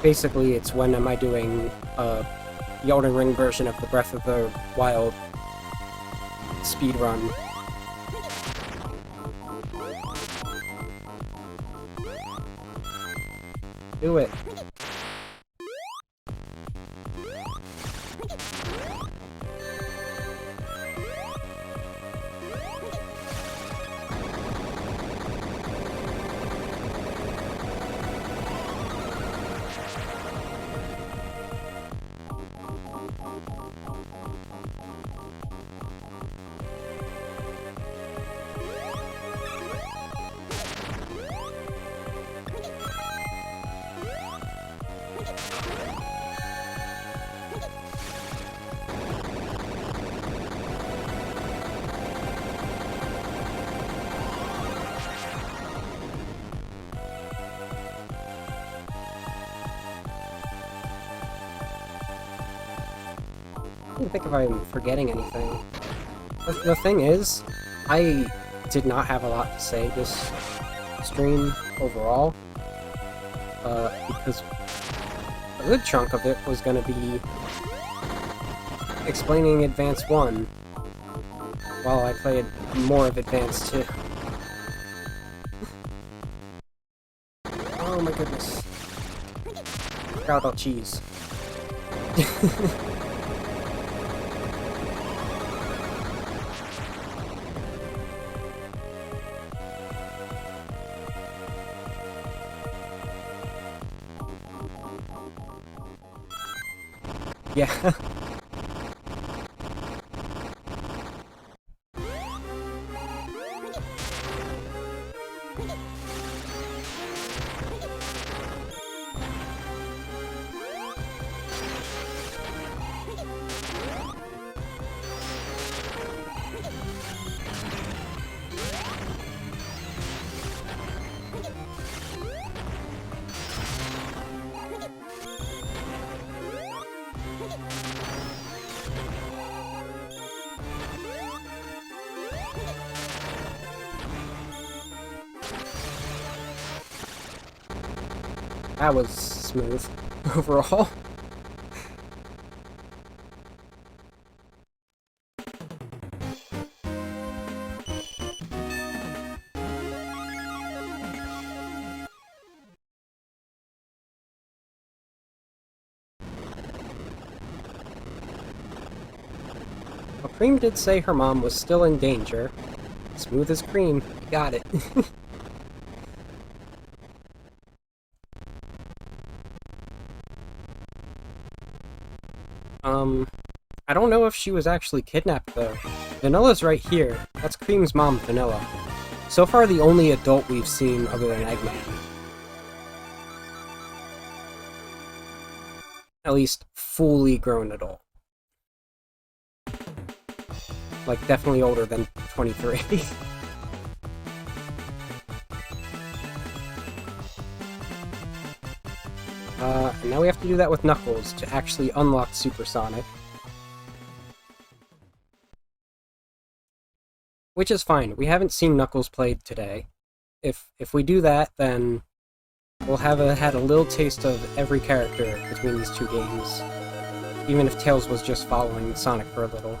basically it's when am I doing the Elden Ring version of the Breath of the Wild speedrun. Do it. I don't think if I'm forgetting anything. The thing is, I did not have a lot to say this stream overall, because a good chunk of it was going to be explaining Advance 1 while I played more of Advance 2. Oh my goodness. Forgot about cheese. Yeah. That was smooth overall. Well, Cream did say her mom was still in danger. Smooth as cream. You got it. I don't know if she was actually kidnapped, though. Vanilla's right here. That's Cream's mom, Vanilla. So far, the only adult we've seen other than Eggman. At least, fully grown adult. Like, definitely older than 23. And now we have to do that with Knuckles to actually unlock Super Sonic. Which is fine. We haven't seen Knuckles played today. If we do that, then we'll have had a little taste of every character between these two games. Even if Tails was just following Sonic for a little.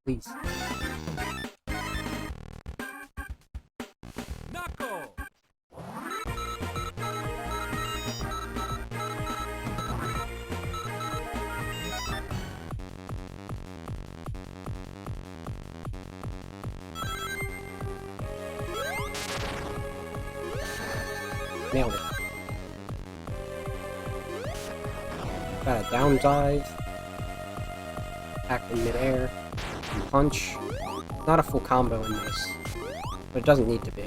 Please. Knuckle! Nailed it. Got a down dive. Attack in midair. And punch. Not a full combo in this, but it doesn't need to be.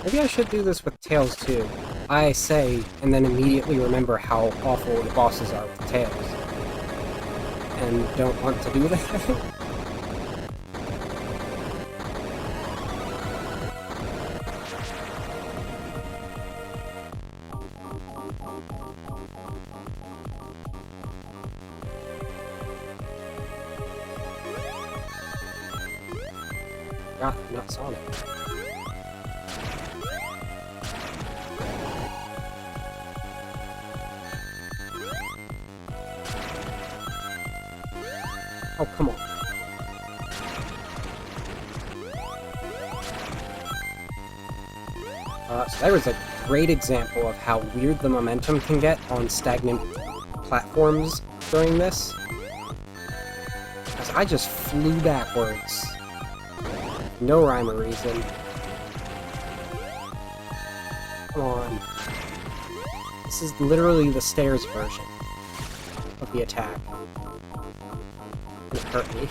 Maybe I should do this with Tails too. I say, and then immediately remember how awful the bosses are with Tails. And don't want to do that. Not Sonic. Oh, come on. So that was a great example of how weird the momentum can get on stagnant platforms during this. Because I just flew backwards. No rhyme or reason. Come on. This is literally the stairs version of the attack. It hurt me.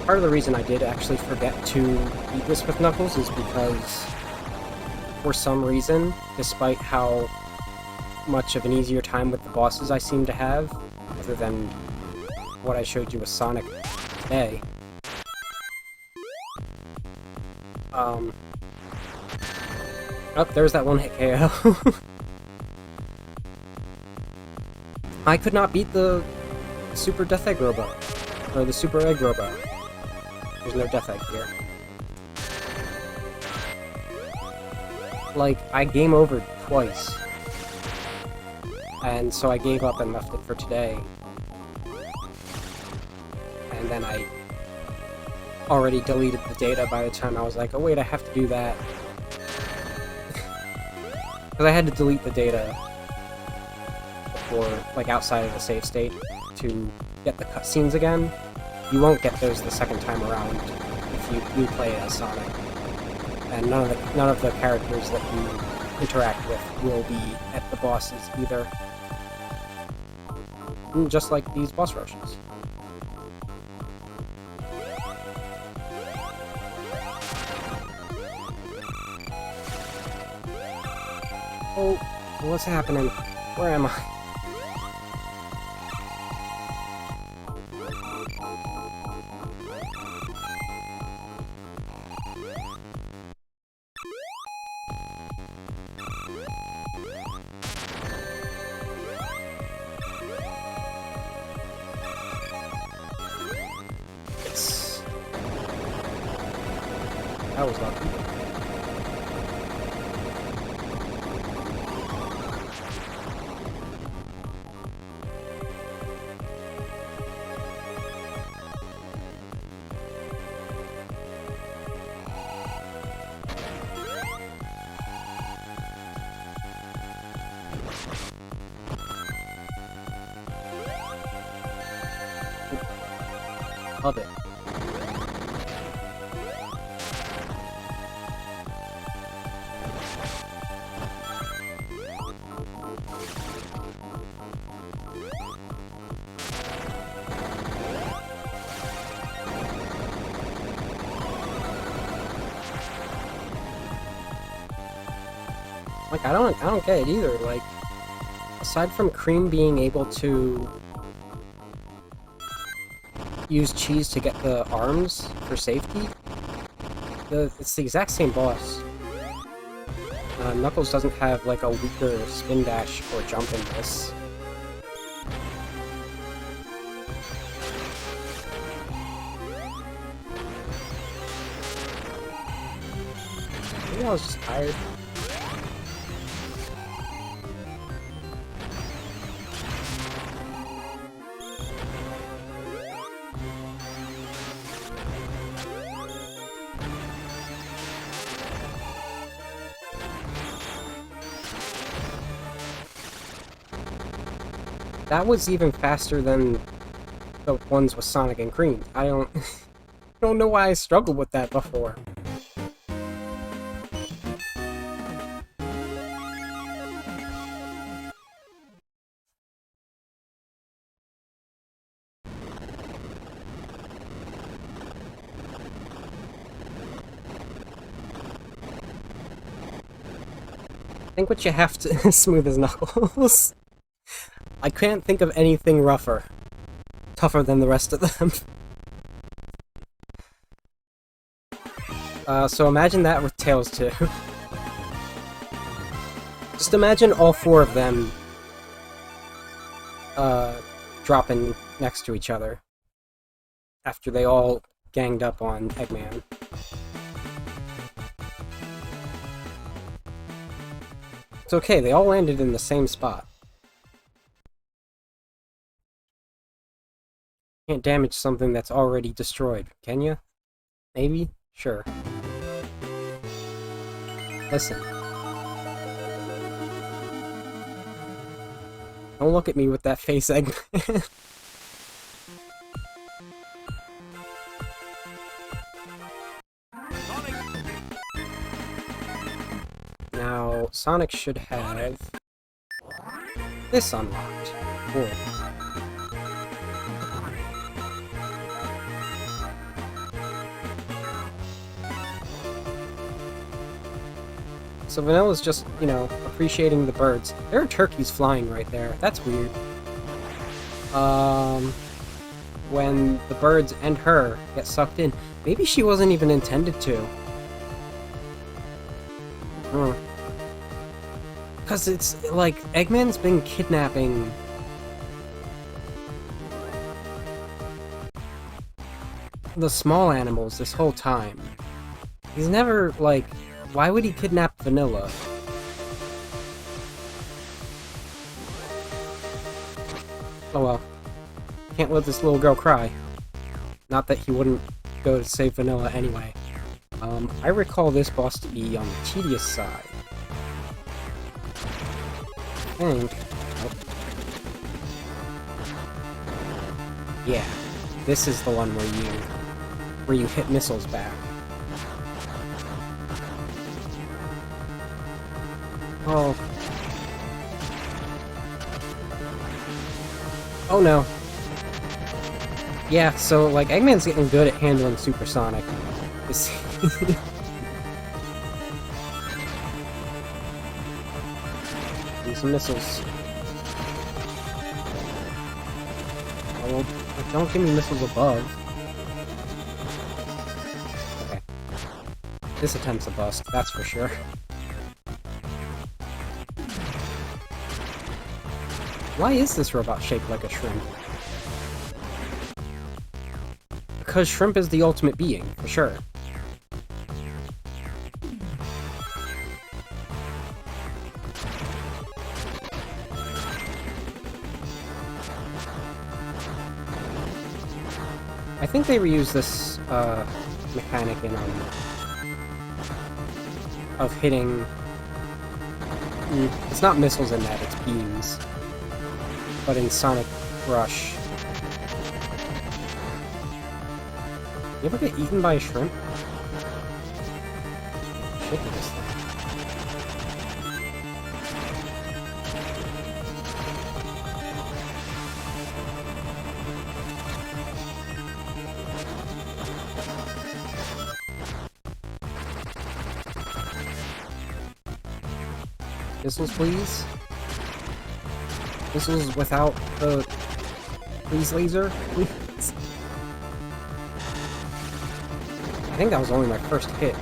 part of the reason I did actually forget to beat this with Knuckles is because, for some reason, despite how much of an easier time with the bosses I seem to have, other than what I showed you with Sonic today, oh, there's that one hit KO. I could not beat the Super Death Egg Robo, or the Super Egg Robo. There's no Death Egg here. Like, I game overed twice. And so I gave up and left it for today. And then I already deleted the data by the time I was like, oh wait, I have to do that. Because I had to delete the data before, like, outside of the save state to get the cutscenes again. You won't get those the second time around if you play as Sonic. And none of the characters that you interact with will be at the bosses either. Just like these boss rushes. Oh, what's happening? Where am I? Yes. That was lucky. Love it. Like, I don't get it either. Like, aside from Cream being able to use cheese to get the arms for safety, it's the exact same boss. Knuckles doesn't have, like, a weaker spin dash or jump in this. Maybe I was just tired. That was even faster than the ones with Sonic and Cream. I don't know why I struggled with that before. I think what you have to smooth as Knuckles. I can't think of anything rougher. Tougher than the rest of them. So imagine that with Tails too. Just imagine all four of them dropping next to each other after they all ganged up on Eggman. It's okay, they all landed in the same spot. Can't damage something that's already destroyed, can you? Maybe? Sure. Listen. Don't look at me with that face, Eggman. Now, Sonic should have this unlocked. Cool. So Vanilla's just, you know, appreciating the birds. There are turkeys flying right there. That's weird. When the birds and her get sucked in, maybe she wasn't even intended to. Because it's like Eggman's been kidnapping the small animals this whole time. He's never, like, why would he kidnap Vanilla? Oh well. Can't let this little girl cry. Not that he wouldn't go to save Vanilla anyway. I recall this boss to be on the tedious side. I think... Oh. Yeah. This is the one where you hit missiles back. Oh. Oh no. Yeah, so, like, Eggman's getting good at handling Supersonic. Use some missiles. Oh, don't give me missiles above. Okay. This attempt's a bust, that's for sure. Why is this robot shaped like a shrimp? Because shrimp is the ultimate being, for sure. I think they reused this mechanic in of hitting. It's not missiles in that; it's beams. But in Sonic Rush, you ever get eaten by a shrimp? Shit, this thing. Missiles, please. Missiles without the freeze laser, please. I think that was only my first hit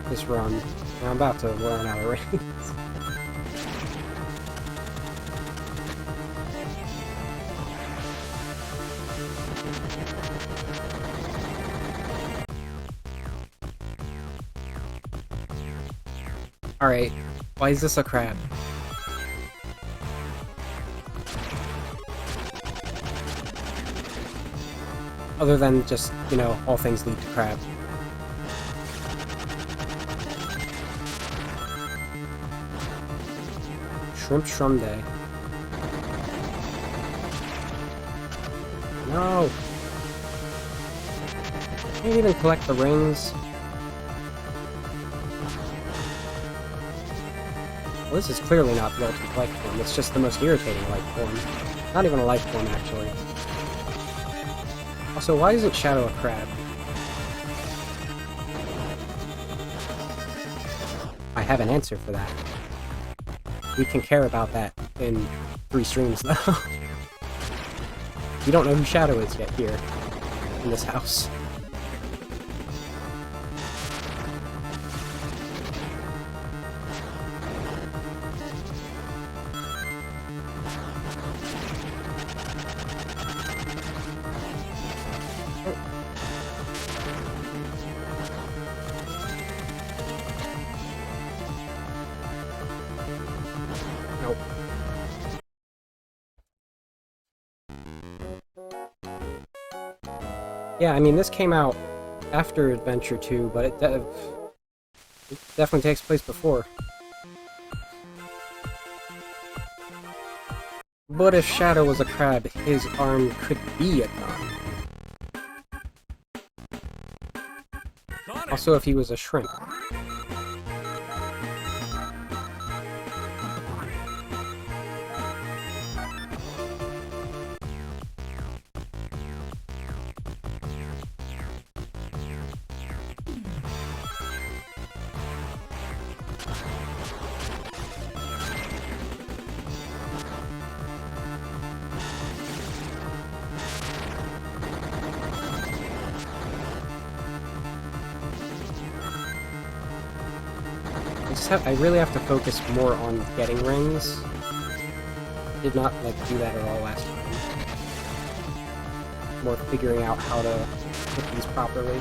this run, and I'm about to run out of range. Alright, why is this a crab? Other than just, you know, all things lead to crab. Shrimp Shrum Day. No! Can't even collect the rings. Well, this is clearly not the ultimate life form, it's just the most irritating life form. Not even a life form, actually. Also, why isn't Shadow a crab? I have an answer for that. We can care about that in 3 streams, though. You don't know who Shadow is yet here, in this house. Nope. Yeah, I mean, this came out after Adventure 2, but it definitely takes place before. But if Shadow was a crab, his arm could be a gun. Also, if he was a shrimp. I really have to focus more on getting rings. I did not like do that at all last time. More figuring out how to hit these properly.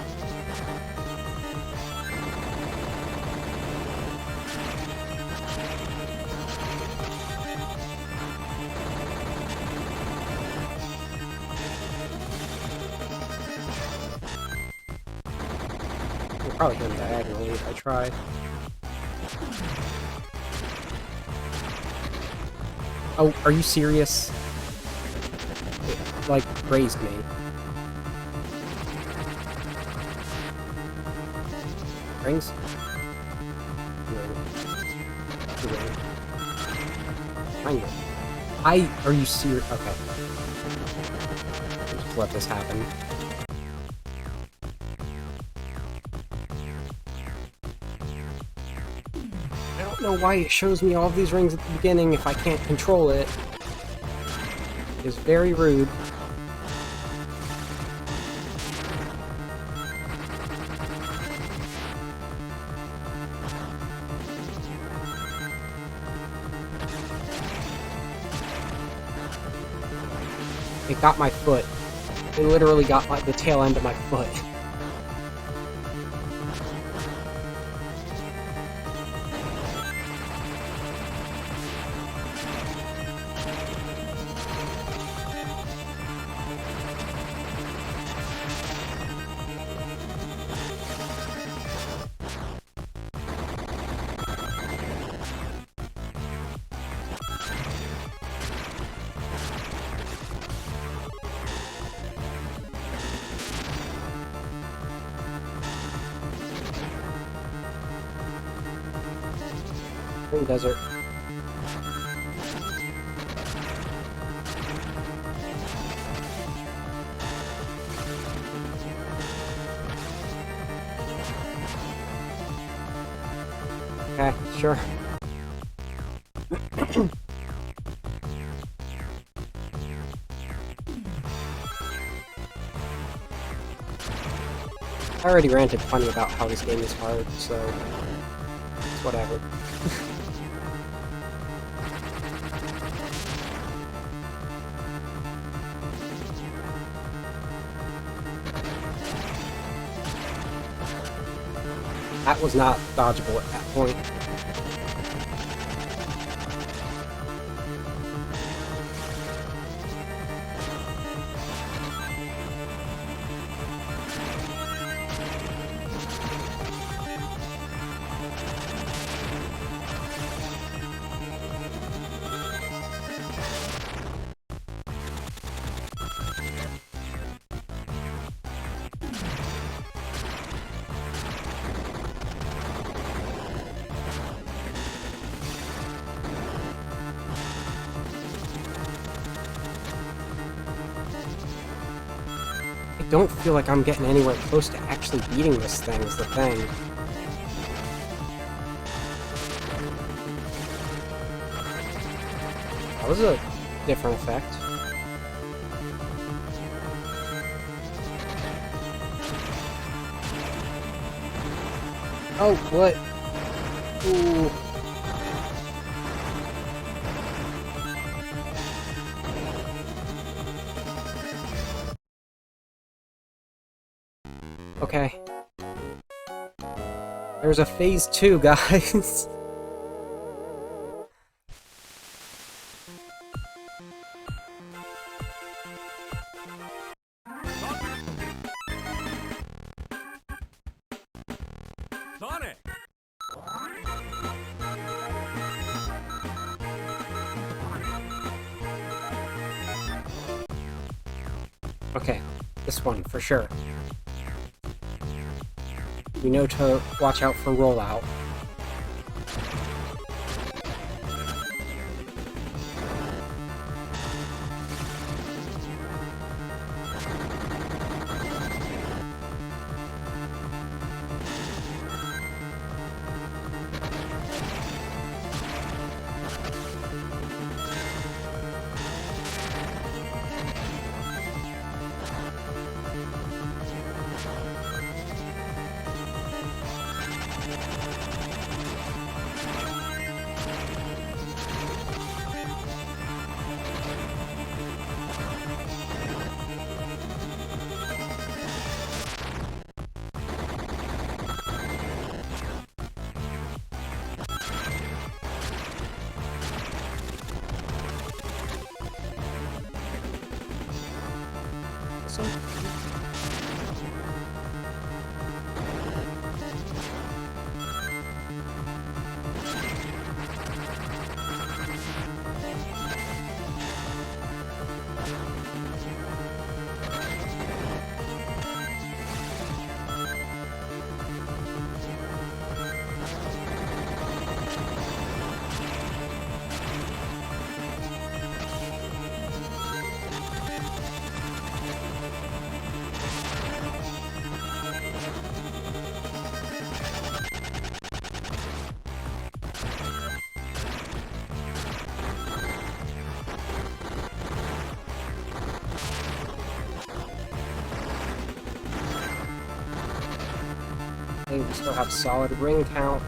We'll probably hit him diagonally if I try. Oh, are you serious? It, like, grazed me. Rings? Are you serious? Okay. Just let this happen. I don't know why it shows me all of these rings at the beginning if I can't control it. It's very rude. It got my foot. It literally got the tail end of my foot. Green desert. Okay, sure. I already ranted funny about how this game is hard, so it's whatever. That was not dodgeable at that point. I don't feel like I'm getting anywhere close to actually beating this thing, is the thing. That was a different effect. Oh, what? Ooh. Okay. There's a phase 2, guys. Sonic! Okay, this one for sure. We know to watch out for rollout. awesome. Okay, we still have solid ring count.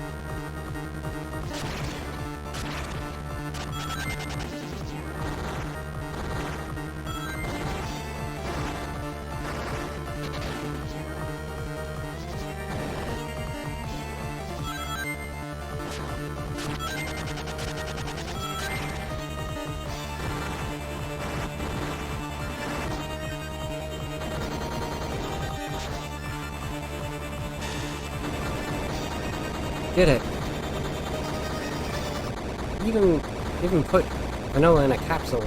Did it. Even put vanilla in a capsule.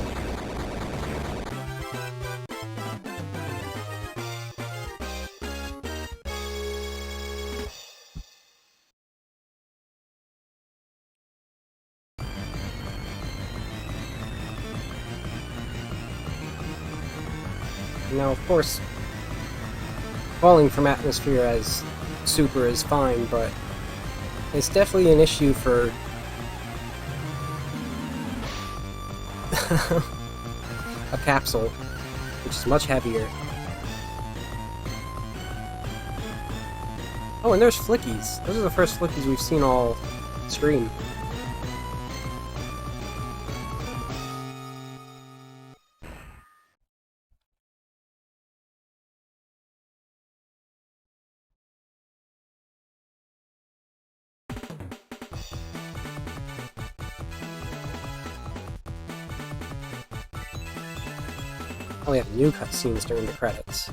Now, of course, falling from atmosphere as super is fine, but it's definitely an issue for a capsule, which is much heavier. Oh, and there's flickies. Those are the first flickies we've seen all stream. Oh, we have new cutscenes during the credits.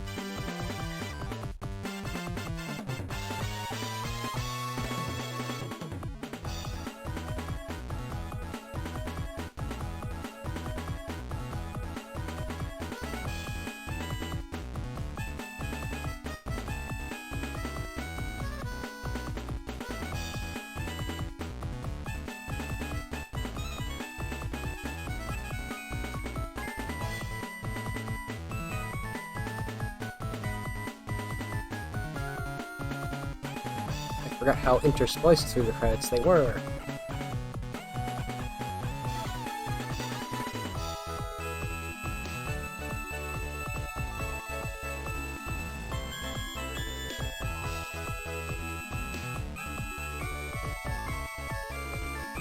I forgot how interspliced through the credits they were.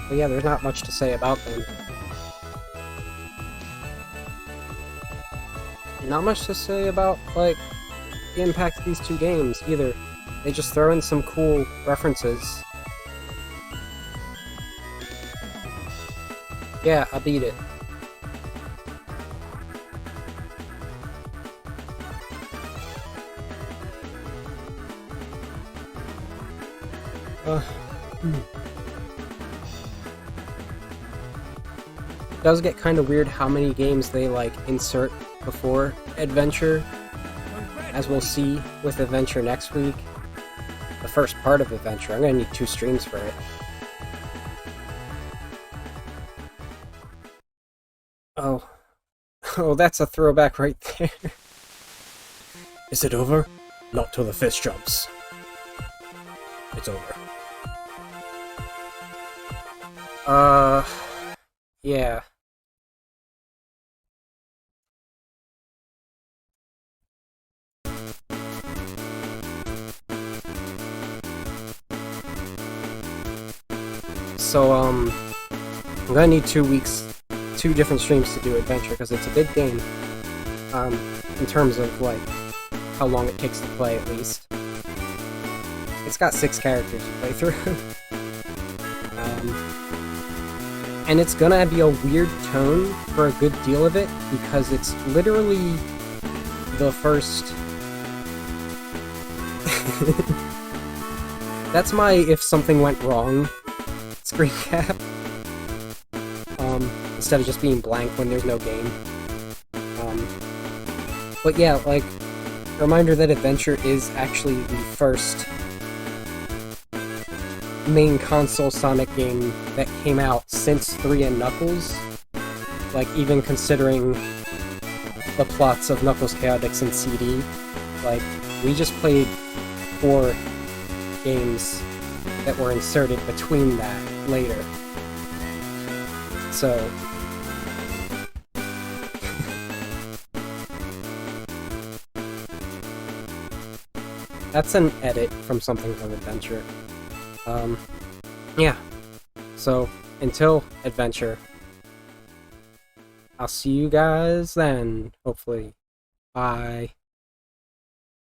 But yeah, there's not much to say about them. Not much to say about, like, the impact of these two games, either. They just throw in some cool references. Yeah, I beat it. It does get kind of weird how many games they, like, insert before Adventure, as we'll see with Adventure next week. The first part of Adventure. I'm gonna need 2 streams for it. Oh. Oh, that's a throwback right there. Is it over? Not till the fist jumps. It's over. Yeah. So, I'm gonna need 2 weeks, 2 different streams to do Adventure, because it's a big game, in terms of, like, how long it takes to play, at least. It's got 6 characters to play through. And it's gonna be a weird tone for a good deal of it, because it's literally the first... That's my if something went wrong screen cap. Instead of just being blank when there's no game. But yeah, like, reminder that Adventure is actually the first main console Sonic game that came out since 3 and Knuckles. Like, even considering the plots of Knuckles Chaotix and CD. Like, we just played 4 games that were inserted between that later. So... that's an edit from something from Adventure. Yeah. So, until Adventure, I'll see you guys then, hopefully. Bye.